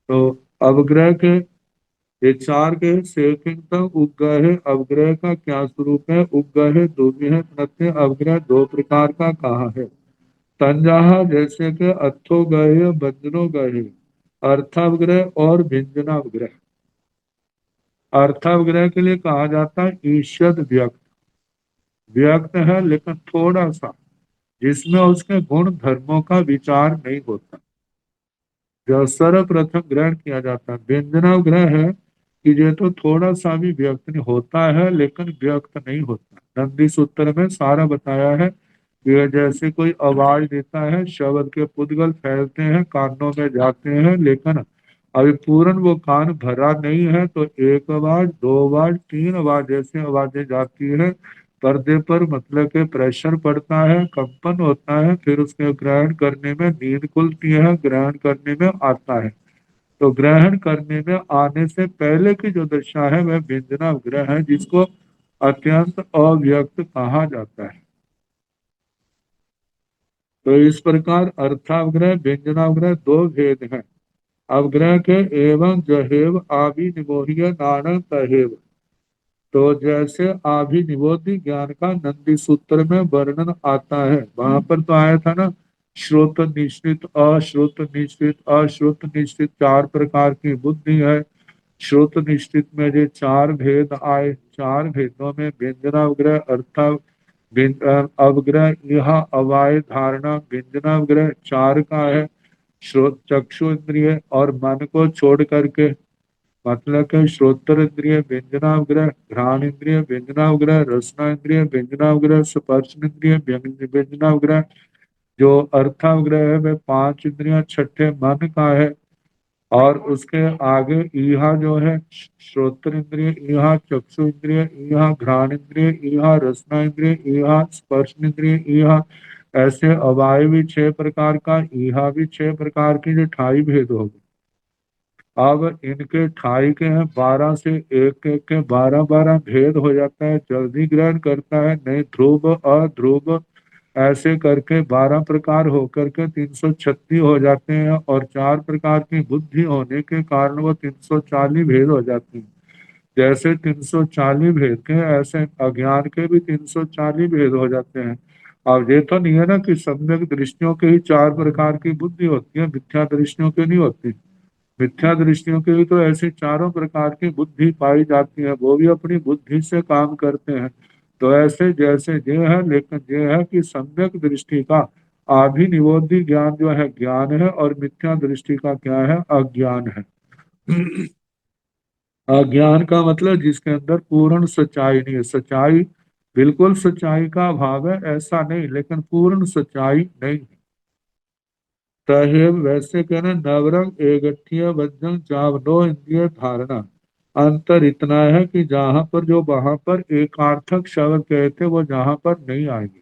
तो अवग्रह के ये चार के सेवकिंग उपग्रह, अवग्रह का क्या स्वरूप है। उपग्रह दो भी है प्रत्यय, अवग्रह दो प्रकार का कहा है। तंजाहा जैसे कि अर्थोग्रह व्यंजनोग्रह, अर्थावग्रह और व्यंजनावग्रह। अर्थावग्रह के लिए कहा जाता है ईषद व्यक्त, व्यक्त है लेकिन थोड़ा सा, जिसमें उसके गुण धर्मों का विचार नहीं होता, जो सर्वप्रथम ग्रहण किया जाता है। व्यंजनावग्रह है कि ये तो थोड़ा सा भी व्यक्त नहीं होता है, लेकिन व्यक्त नहीं होता। नंदी सूत्र में सारा बताया है कि ये जैसे कोई आवाज देता है, शब्द के पुद्गल फैलते हैं, कानों में जाते हैं, लेकिन अभी पूर्ण वो कान भरा नहीं है, तो एक आवाज, दो आवाज, तीन आवाज जैसे आवाजें जाती है पर्दे पर, मतलब के प्रेशर पड़ता है, कंपन होता है, फिर उसके ग्रहण करने में नींद खुलती है, ग्रहण करने में आता है। तो ग्रहण करने में आने से पहले की जो दशा है वह व्यंजना ग्रह है, जिसको अत्यंत अव्यक्त कहा जाता है। तो इस प्रकार अर्थावग्रह व्यंजनावग्रह दो भेद हैं। अवग्रह के एवं जहेव आभि निमोहिय नानक तहेव। तो जैसे आभिनिवोधि ज्ञान का नंदी सूत्र में वर्णन आता है, वहां पर तो आया था ना, श्रोत निश्चित अश्रुत निश्चित, अश्रुत निश्चित चार प्रकार की बुद्धि है। श्रोत निश्चित में जो चार भेद आए, चार भेदों में व्यंजनावग्रह अर्था अवग्रह यह अवाय धारणा व्यंजनावग्रह चार का है। श्रोत चक्षु इंद्रिय और मन को छोड़ करके, मतलब के श्रोत्र इंद्रिय व्यंजनावग्रह, घ्राण इंद्रिय व्यंजनावग्रह, रसना इंद्रिय व्यंजनावग्रह, स्पर्श इंद्रिय व्यंजनावग्रह। जो अर्थावग्रह है वह पांच इंद्रियां छठे मन का है। और उसके आगे ईहा जो है श्रोत्र इंद्रिय, ईहा चक्षु इंद्रिय, ईहा घ्राण इंद्रिय, ईहा रसना इंद्रिय, ईहा स्पर्श इंद्रिय, ईहा, ऐसे अवाय भी छह प्रकार का, ईहा भी छह प्रकार की, जो 28 भेद हो गए। अब इनके ठाई के हैं 12 से, एक एक के 12-12 भेद हो जाता है, जल्दी ग्रहण करता है, नहीं ध्रुव अध्रुव, ऐसे करके 12 प्रकार होकर के 336 हो जाते हैं। और चार प्रकार की बुद्धि होने के कारण वो 340 भेद हो जाते हैं। जैसे 340 भेद के, ऐसे अज्ञान के भी 340 भेद हो जाते हैं। अब ये तो नहीं है ना कि सम्यक दृष्टियों के ही चार प्रकार की बुद्धि होती है, मिथ्या दृष्टियों की नहीं होती। मिथ्या दृष्टियों की भी तो ऐसी चारों प्रकार की बुद्धि पाई जाती है, वो भी अपनी बुद्धि से काम करते हैं। तो ऐसे जैसे ये है, लेकिन ये है कि सम्यक दृष्टि का आभिनिवोधि ज्ञान जो है ज्ञान है, और मिथ्या दृष्टि का क्या है, अज्ञान है। अज्ञान का मतलब जिसके अंदर पूर्ण सच्चाई नहीं है। सच्चाई, बिल्कुल सच्चाई का अभाव है ऐसा नहीं, लेकिन पूर्ण सच्चाई नहीं है। तहेब वैसे कहना नवरंग एकगठिया बद्धं चावनो इंद्रिय धारणा। अंतर इतना है कि जहां पर जो वहां पर एकार्थक शब्द कहते वो जहां पर नहीं आएंगे,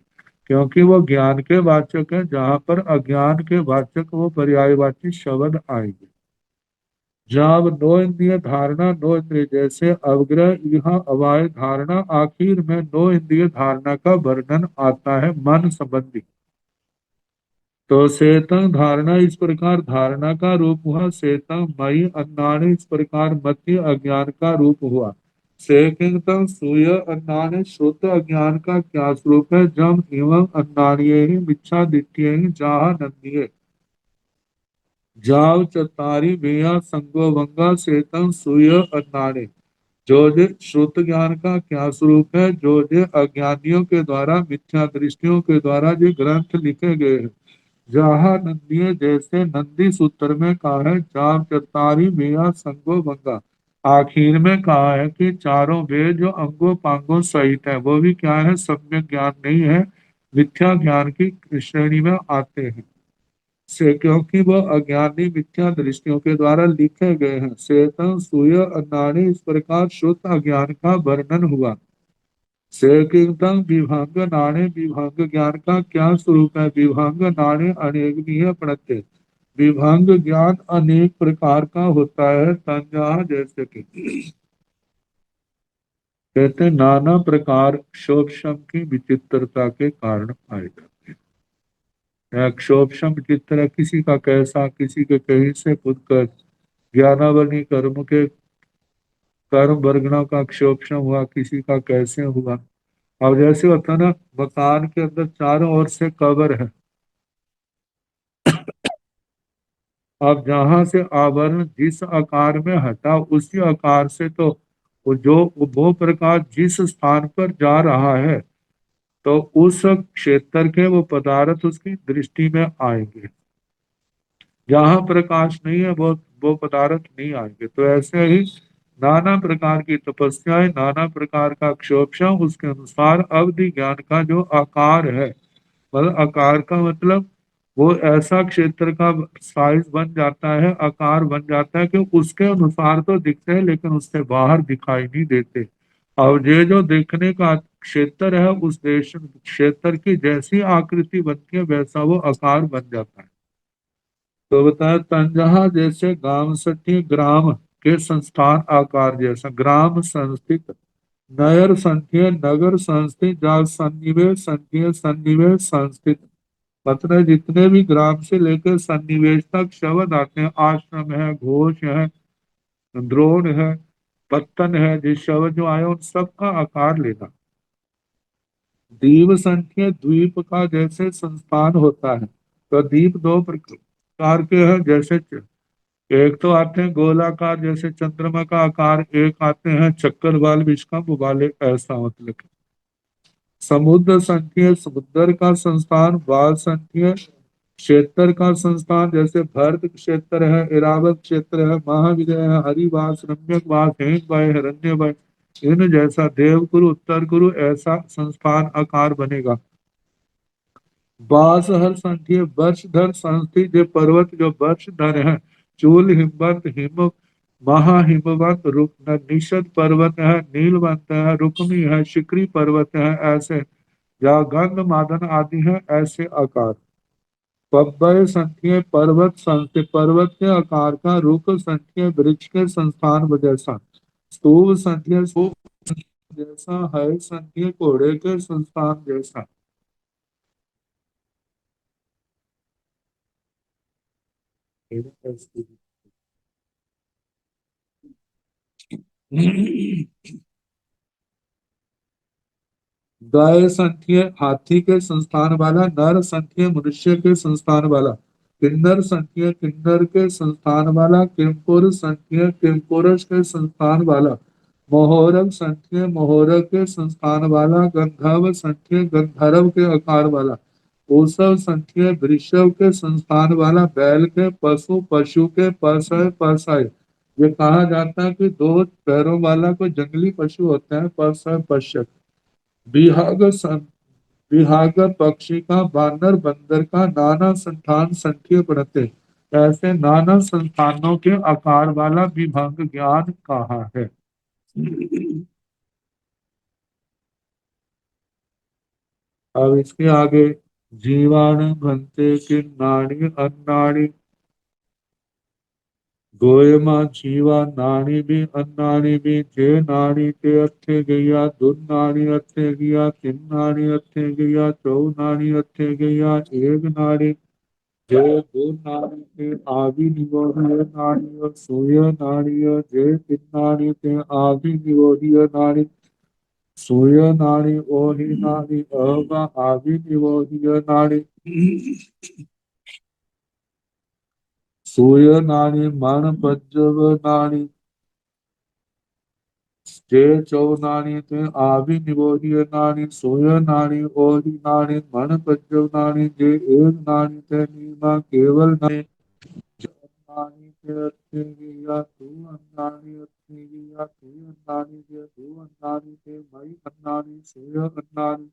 क्योंकि वो ज्ञान के वाचक है। जहां पर अज्ञान के वाचक वो पर्यायवाची शब्द आएंगे। जब नो इंद्रिय धारणा, नो इंद्रिय जैसे अवग्रह यहाँ अवाय धारणा, आखिर में नो इंद्रिय धारणा का वर्णन आता है मन संबंधी। तो सेतंग धारणा इस प्रकार धारणा का रूप हुआ, सेतंग मई अन्नाने इस प्रकार मध्य अज्ञान का रूप हुआ। सेकिंतम सूय अन्नाने शुद्ध अज्ञान का क्या स्वरूप है, जम एवं अन्नान्य ही मिच्छा दिट्ठिय ही जहा नंदिये। जाव चतारी बेया संगो वंगा सेतंग सूय अन्नाने। जो जे श्रुत ज्ञान का क्या स्वरूप है, जो जे अज्ञानियों के द्वारा मिथ्या दृष्टियों के द्वारा जो ग्रंथ लिखे गए हैं। जहाँ नंदिये जैसे नंदी सूत्र में कहा है चार चरतारी मेया संगो भंगा। आखिर में कहा है कि चारों वेद जो अंगों पांगों सहित है वो भी क्या है, सम्यक ज्ञान नहीं है, मिथ्या ज्ञान की श्रेणी में आते हैं। से क्योंकि वह अज्ञानी मिथ्या दृष्टियों के द्वारा लिखे गए हैं। सेतन सूय अन्नानी इस प्रकार शुद्ध अज्ञान का वर्णन हुआ। सेकिंतम विभंग नाणे विभंग ज्ञान का क्या स्वरूप है, विभंग नाणे अनेक भी है प्रत्यय। विभंग ज्ञान अनेक प्रकार का होता है, संज्ञा जैसे कि कहते हैं, नाना प्रकार क्षोभशम की विचित्रता के कारण आएगा। क्षोभशम विचित्र, किसी का कैसा, किसी के कहीं से पुत्र ज्ञानावनी कर्म के कर्म वर्गणों का क्षोभशम हुआ, किसी का कैसे हुआ। अब जैसे होता है ना, मकान के अंदर चारों ओर से कवर है। अब जहां से आवरण जिस आकार में हटा उसी आकार से तो वो प्रकाश जिस स्थान पर जा रहा है, तो उस क्षेत्र के वो पदार्थ उसकी दृष्टि में आएंगे। जहां प्रकाश नहीं है वो पदार्थ नहीं आएंगे। तो ऐसे ही नाना प्रकार की तपस्याएं, नाना प्रकार का क्षोभशम, उसके अनुसार अवधि ज्ञान का जो आकार है, मतलब आकार का मतलब वो ऐसा क्षेत्र का साइज बन जाता है, आकार बन जाता है कि उसके अनुसार तो दिखते हैं लेकिन उससे बाहर दिखाई नहीं देते। और ये जो देखने का क्षेत्र है उस देश क्षेत्र की जैसी आकृति बनती है वैसा वो आकार बन जाता है। तो बताया तंजहा जैसे गांव सटी ग्राम के संस्थान आकार जैसा, ग्राम संस्थित नयर संख्य नगर संस्थित जा सन्निवेश संख्य सन्निवेश संस्थित। मतलब जितने भी ग्राम से लेकर सन्निवेश तक शब्द आते हैं, आश्रम है, घोष है, द्रोण है, पत्तन है, जिस शब्द जो आए उन सब का आकार लेना। द्वीप संख्य द्वीप का जैसे संस्थान होता है। तो द्वीप दो प्रकार के हैं, जैसे एक तो आते हैं गोलाकार जैसे चंद्रमा का आकार, एक आते हैं चक्कर वाल विष्कंभ वाले, ऐसा मतलब। समुद्र संख्य समुद्र का संस्थान, बाल संख्य क्षेत्र का संस्थान, जैसे भरत क्षेत्र है, इरावत क्षेत्र है, महाविजय है, हरिवास, रम्यकवास, हेमवय, हिरण्यवय, इन जैसा देवकुरु उत्तर कुरु ऐसा संस्थान आकार बनेगा। बासहर संख्य वर्षधर संस्थि जो पर्वत जो वर्षधर है, चूल हिमवंत हिम महाहिमवंत रुक निषद पर्वत है, नीलवंत है, रुक्मी है, शिखरी पर्वत है, ऐसे या गंध मादन आदि है ऐसे आकार। पव्वय संख्य पर्वत संख्य पर्वत के आकार का, रुक संख्य वृक्ष के संस्थान जैसा, स्तूप संख्य स्तूप जैसा, है संख्य घोड़े के संस्थान जैसा। गाय संख्य हाथी के संस्थान वाला, नर संख्य मनुष्य के संस्थान वाला, किन्नर संख्य किन्नर के संस्थान वाला, किंपुर संख्य किंपुरुष के संस्थान वाला, मोहरक संख्य मोहरक के संस्थान वाला, गंधर्व संख्य गंधर्व के आकार वाला, ऊषव संख्य वृषभ के संस्थान वाला, बैल के पशु पशु के परसय परसय। ये कहा जाता है कि दो पैरों वाला कोई जंगली पशु होता है, परसय पश्यक। विहंग विहाग पक्षी का, बानर बंदर का, नाना संतान संख्य बनते। ऐसे नाना संतानों के आकार वाला विभंग ज्ञान कहा है। अब इसके आगे जीवाणु भंते किन्नानि अन्नानि गोयमा जीवा नानी भी अन्नानी भी जे नानी ते अथे गैया दुन नानी अथे गैया तीन नानी अथे गैया चौ नानी अथे गैया एक नानी जे दो नानी ते आदि निवोधिय नानी सूय नानी जे तीन नानी ते आदि निवोधिय नानी सूय नानी ओहि नानी अहगा आदि निवोधिय नानी सूय नानी मन पज्जव नानी जे चौ नानी ते आभि निबोधिय नानी सोय नानी ओहि नानी मन पज्जव नानी जे एक नानी ते नीमा केवल नानी नानी ते अच्छे गिया तू अन्नानी अच्छे गिया ते अन्नानी जे तू अन्नानी ते मई अन्नानी सोय अन्नानी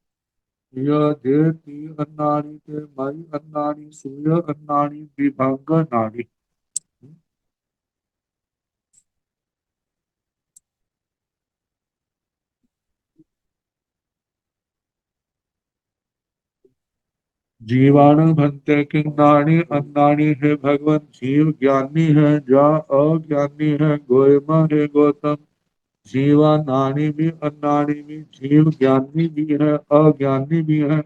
य जे ती अन्नानी ते मई अन्नानी सोय अन्नानी विभंग नानी। जीवाणु भंते किन्नाणी अन्नाणी है भगवान, जीव ज्ञानी है जा अज्ञानी है गोयमा है गौतम। जीवा नानी भी अन्नाणी भी, जीव ज्ञानी भी है अज्ञानी भी है।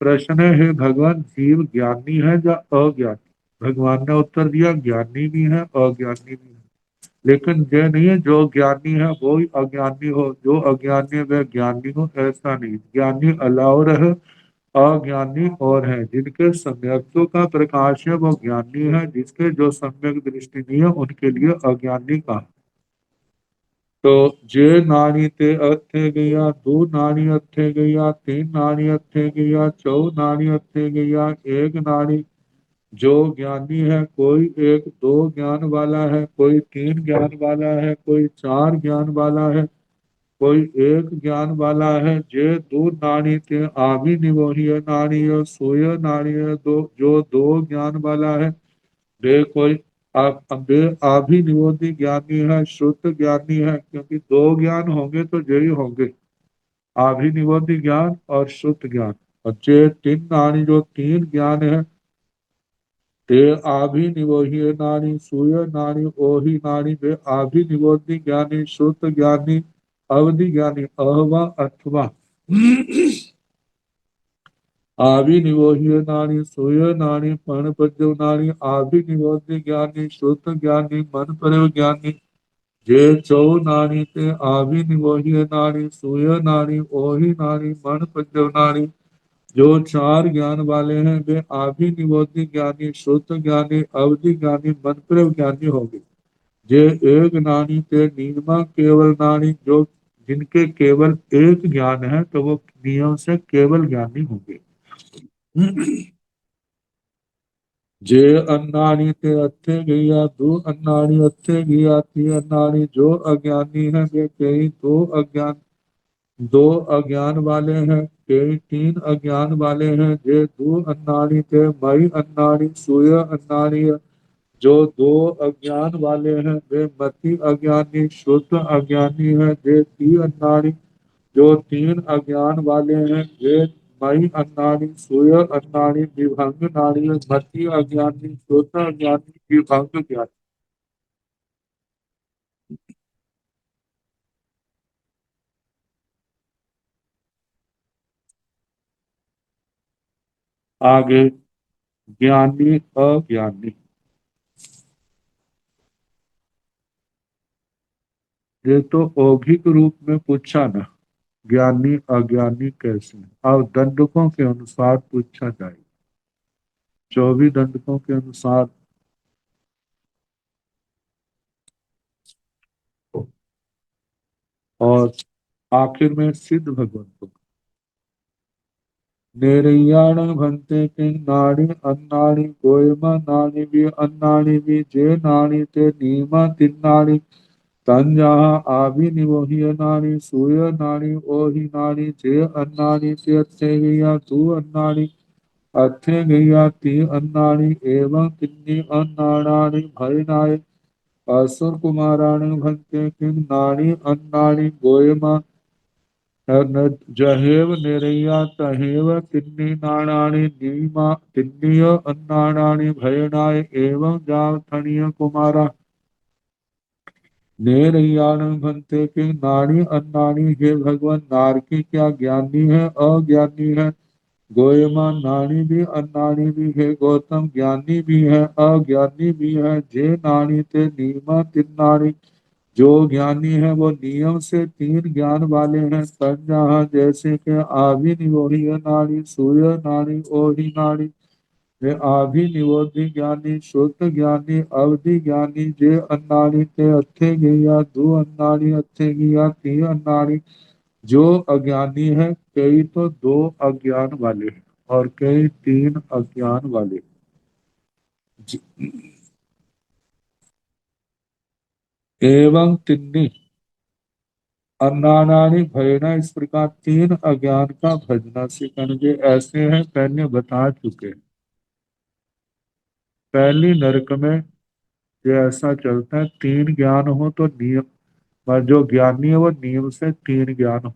प्रश्न है भगवान जीव ज्ञानी है या अज्ञानी। भगवान ने उत्तर दिया ज्ञानी भी है अज्ञानी भी है, लेकिन ये नहीं है जो ज्ञानी है वो ही अज्ञानी हो, जो अज्ञानी है वह ज्ञानी हो, ऐसा नहीं। ज्ञानी अलाव रहे, अज्ञानी और है। जिनके सम्यक्तों का प्रकाश है वो ज्ञानी है, जिसके जो सम्यक दृष्टि नहीं है उनके लिए अज्ञानी का। तो जे नानी ते अथे गया, दो नानी अथे गया, तीन नानी अथे गया, चौ नानी अथे गया, एक नानी। जो ज्ञानी है कोई एक दो ज्ञान वाला है, कोई तीन ज्ञान वाला है, कोई चार ज्ञान वाला है, कोई एक ज्ञान वाला है। जे दो नाणी ते आभि निवोहिय नाणी सोय नाणी दो जो दो ज्ञान वाला है। वे कोई वे आभि निवोधि ज्ञानी है, शुद्ध ज्ञानी है, क्योंकि दो ज्ञान होंगे तो यही होंगे, आभि निवोधि ज्ञान और शुद्ध ज्ञान। और जे तीन नाणी जो तीन ज्ञान है, ते आभि निवोहिय नानी सूय नानी ओहि नानी वे आभि निवोधि ज्ञानी शुद्ध ज्ञानी अवधि ज्ञानी अहवा अथवा। आभि निवोहिय नानी सूय नानी पण पज्जव नानी आभि निवोधि ज्ञानी शुद्ध ज्ञानी मन परव ज्ञानी। जे चौ नानी ते आभि निवोहिय नानी सूय नानी ओहि नानी मन पज्जव नानी। जो चार ज्ञान वाले हैं वे आभि निवोधि ज्ञानी शुद्ध ज्ञानी अवधि ज्ञानी मन ज्ञानी होंगे। जे एक नानी ते नियमा केवल नानी जो जिनके केवल एक ज्ञान है तो वो नियम से केवल ज्ञानी होंगे। जे अन्नानी ते अथे गैया दो अन्नानी अथे गैया ती अन्नानी। जो अज्ञानी है वे कई दो अज्ञान वाले हैं, कई तीन अज्ञान वाले हैं। जे दो अन्नानी थे मई अन्नानी सूय अन्नानी। जो दो अज्ञान वाले हैं वे मति अज्ञानी शुद्ध अज्ञानी है। जे ती अन्नानी जो तीन अज्ञान वाले हैं वे मई अन्नानी सूय अन्नानी विभंग नानी मति अज्ञानी शुद्ध अज्ञानी विभंग ज्ञानी। आगे ज्ञानी अज्ञानी, ये तो औगिक रूप में पूछा ना। ज्ञानी अज्ञानी कैसे हैं। अब दंडकों के अनुसार पूछा जाए, 24 दंडकों के अनुसार और आखिर में सिद्ध भगवंतों नेरैयाण भंते किं नाड़ी अन्नाड़ी गोयमा नाड़ी भी अन्नाड़ी भी जे नाड़ी ते नीमा तिन्नाड़ी तंजहा आभि निवोहिय नाड़ी सूय नाड़ी ओहि नाड़ी जे अन्नाड़ी ते अच्छे गैया तू अन्नाड़ी अच्छे गैया ती अन्नाड़ी एवं तिन्नी अन्नाड़ी भय नाय असुर कुमाराणी भंते किं नाड़ी अन्नाड़ी गोयमा जहेव निरैया तहेव तिन्नी नाणानि नीमा तिन्निय अन्नाणानि भयनाय एवं जावथणीय कुमारा नेरैयाण भंते के नाणी अन्नाणी। हे भगवान, नारकी क्या ज्ञानी है अज्ञानी है। गोयमा नाणी भी अन्नाणी भी, हे गौतम ज्ञानी भी है अज्ञानी भी है। जे नाणी ते नीमा तिन्नाणी, जो ज्ञानी है वो नियम से 3 ज्ञान वाले हैं। संजहा जैसे के आभि निवोही नाड़ी सूर्य नाड़ी ओहि नाड़ी, वे आभि निवोधि ज्ञानी शुद्ध ज्ञानी अवधि ज्ञानी जे अन्नाड़ी ते अच्छे गैया दो अन्नाड़ी अच्छे गैया 3 अन्नाड़ी। जो अज्ञानी है कई तो 2 अज्ञान वाले हैं और कई 3 अज्ञान वाले हैं। एवं तिन्नी अन्नानानि भयना, इस प्रकार 3 अज्ञान का भजना सिखाने ऐसे हैं, पहले बता चुके। पहली नरक में ये ऐसा चलता है, 3 ज्ञान हो तो नियम, पर जो ज्ञानी है वो नियम से 3 ज्ञान हो।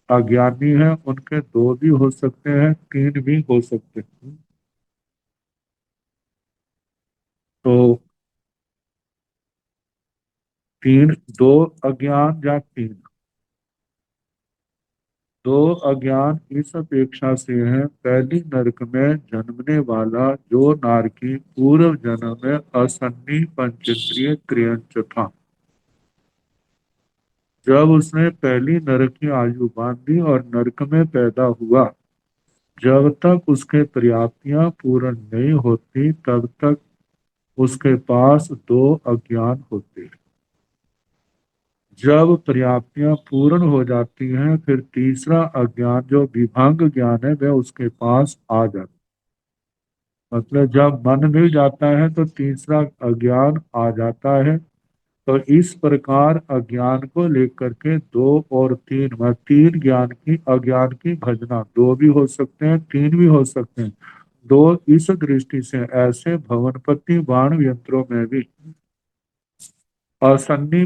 अज्ञानी है उनके 2 भी हो सकते हैं 3 भी हो सकते हैं। तो 3 2 अज्ञान या 3, 2 अज्ञान इस अपेक्षा से है। पहली नरक में जन्मने वाला जो नारकी पूर्व जन्म में असन्नी पंचेंद्रिय क्रियंच था। जब उसने पहली नरक की आयु बांधी और नरक में पैदा हुआ, जब तक उसके पर्याप्तियां पूर्ण नहीं होती तब तक उसके पास 2 अज्ञान होते। जब पर्याप्तियां पूर्ण हो जाती हैं फिर तीसरा अज्ञान जो विभंग ज्ञान है वह उसके पास आ जाता है। मतलब जब मन मिल जाता है तो तीसरा अज्ञान आ जाता है। तो इस प्रकार अज्ञान को लेकर के 2 और 3, मतलब 3 ज्ञान की अज्ञान की भजना, 2 भी हो सकते हैं 3 भी हो सकते हैं। 2 इस दृष्टि से ऐसे भवनपति बाण यंत्रों में भी असन्नी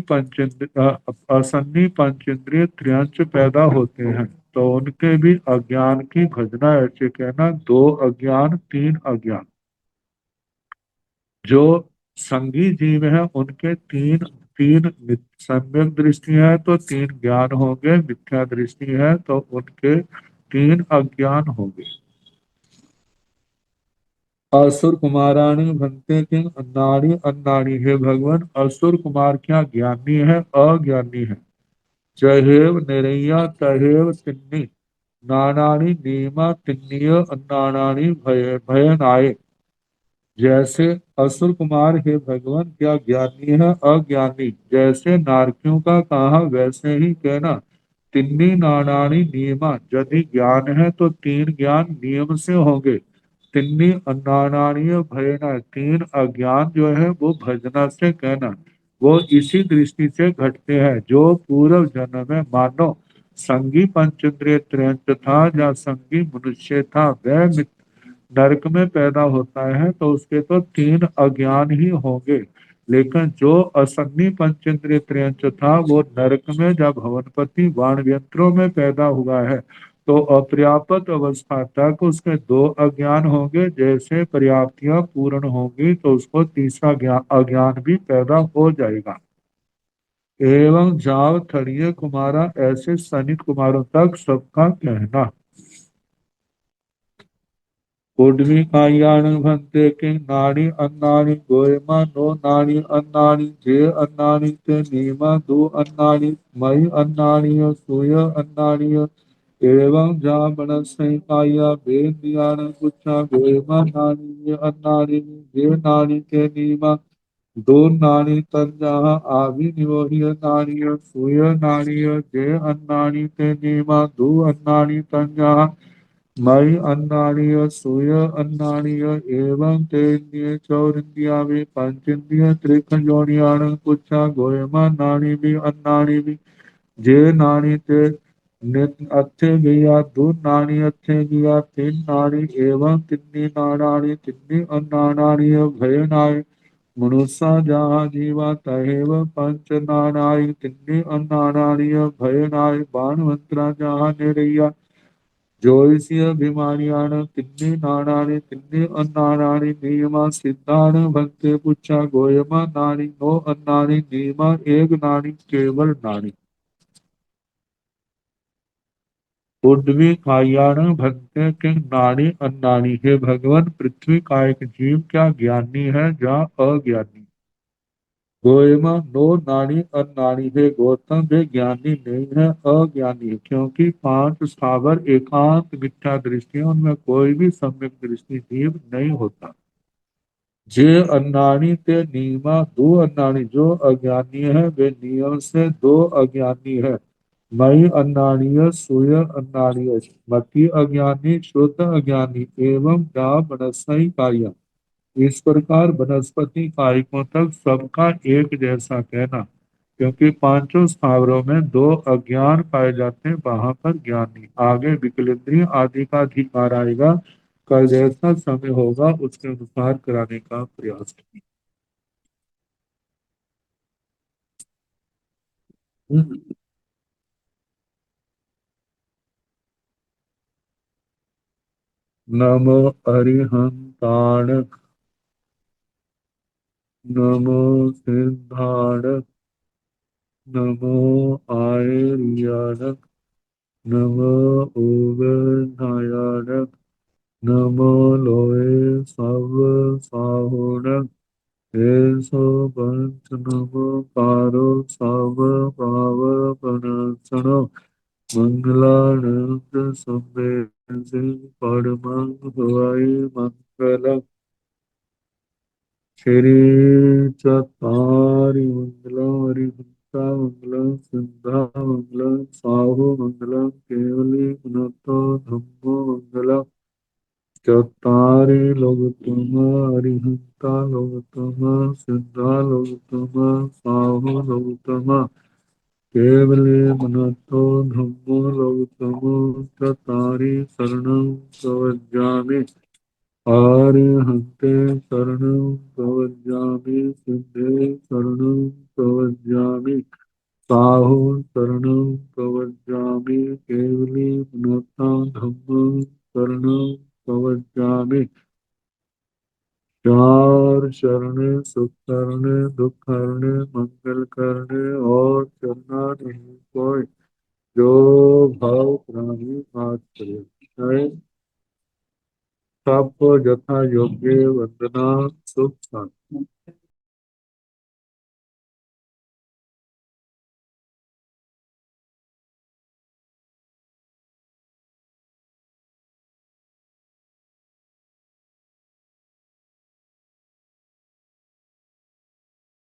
पंचेंद्रिय त्रियंच पैदा होते हैं, तो उनके भी अज्ञान की भजना ऐसे कहना 2 अज्ञान 3 अज्ञान। जो संगी जीव है उनके 3 3 सम्यक दृष्टि है तो 3 ज्ञान होंगे, मिथ्या दृष्टि है तो उनके 3 अज्ञान होंगे। असुर कुमाराणी भंते किंग अन्नाड़ी अन्नाड़ी, हे भगवान असुर कुमार क्या ज्ञानी है अज्ञानी है। जहेव निरैया तहेव तिन्नी नानाणी नीमा तिन्नीय अन्नाणानी भय भयनाय। जैसे असुर कुमार हे भगवान क्या ज्ञानी है अज्ञानी, जैसे नारकियों का कहा वैसे ही कहना। तिन्नी नानाणी नियमा, यदि ज्ञान है तो 3 ज्ञान नियम से होंगे। तिन्नी नानाणीय भयना, 3 अज्ञान जो है वो भजना से कहना। वो इसी दृष्टि से घटते हैं जो पूर्व जन्म में मानो संगी पंचेंद्रिय त्रयंच था या संगी मनुष्य था, वह नरक में पैदा होता है तो उसके तो 3 अज्ञान ही होंगे। लेकिन जो असन्नी पंचेंद्रिय त्रयंच था वो नरक में जब भवनपति वाणव्यंत्रों में पैदा हुआ है तो अपर्याप्त अवस्था तक उसके 2 अज्ञान होंगे। जैसे पर्याप्तियां पूर्ण होंगी तो उसको तीसरा अज्ञान भी पैदा हो जाएगा। एवं जाव थड़िय कुमारा, ऐसे सनित कुमारों तक सबका कहना। उड्मी कायान भंते किं नानी अन्नानि गोयमा नो नानी अन्नानि जे अन्नानि ते नीमा दो अन्नानि मई अन्नानि सूय अन्नानि एवं जामन संकाया बेदियान कुच्छा गोयमा नानी अन्नानि जे नानी ते नीमा दो नानी तंजा आभि निवोहिय नानी सूय नानी जे अन्नानि ते नीमा दो अन्नानि तंजा मई अन्नानीय सूय अन्नानीय एवं तेन्द्रिय चौरिंद्रिया भी पंचेन्द्रिय त्रिखंडोनियान कुच्छा गोयमा नानी भी अन्नानी भी जे नानी ते नित अच्छे गया दो नानी अच्छे गया तीन नानी एवं तिन्नी नानानी तिन्नी अन्नानानी भय नाय मनुष्य जहाँ जीवा तहेव पंच नानाई तिन्नी अन्नानानी भय नाय बाण मंत्रा जहाँ निरैया ज्योतिषीय अभिमानियान तिन्नी नानानि तिन्नी अन्नानानि नियमा सिद्धान भक्ते पुच्छा गोयमा नानी नो अन्नानि नियमा एक नानी केवल नानी उद्वी कायान भक्ते के नानी अन्नानि हे भगवान पृथ्वी का एक जीव क्या ज्ञानी है या अज्ञानी गोयमा नो नानी अन्नानी है गौतम वे ज्ञानी नहीं है अज्ञानी है क्योंकि पांच स्थावर एकांत मिथ्या दृष्टि है, उनमें कोई भी सम्यक दृष्टि जीव नहीं होता। जे अन्नानी ते नीमा दो अन्नानी जो अज्ञानी है वे नियम से दो अज्ञानी है मई अन्नानीय सूय अन्नानीय मति अज्ञानी शुद्ध अज्ञानी एवं जा मनसई कार्य इस प्रकार वनस्पति कायिकों तक सबका एक जैसा कहना क्योंकि पांचों स्थावरों में दो अज्ञान पाए जाते हैं वहां पर ज्ञान नहीं आगे विकलेंद्रिय आदि का अधिकार आएगा कल जैसा समय होगा उसके अनुसार कराने का प्रयास करें। नमो अरिहंताण नमो सिद्धाण नमो आयर्याण नमो उगनायाण नमो लोए सब साहुण एसो पंच नमो पारो सब पाव पनसनो मंगलानंद संवेद परमं हवाई मंगलम श्री चतारि मंगलम हरिहंसा मंगलम सिद्धा मंगलम साहु मंगलम केवली पुनतो धम्मो मंगलम चत्तारि लोकतम अरिहंता लोकतम सिद्धा लोकतम साहु लोकतम केवले मनतो धम्मो लोकतम चत्तारि शरणं प्रवज्जामि आर्यहन्ते शरणं प्रवज्जामि सिद्धे शरणं प्रवज्जामि साहु शरणं प्रवज्जामि केवली मनता धम्मं शरणं प्रवज्जामि चार शरणे सुख करने दुख करने मंगल करने और करना नहीं कोई जो भाव प्राणी आज करे सबको यथा योग्य वंदना सुख शांति।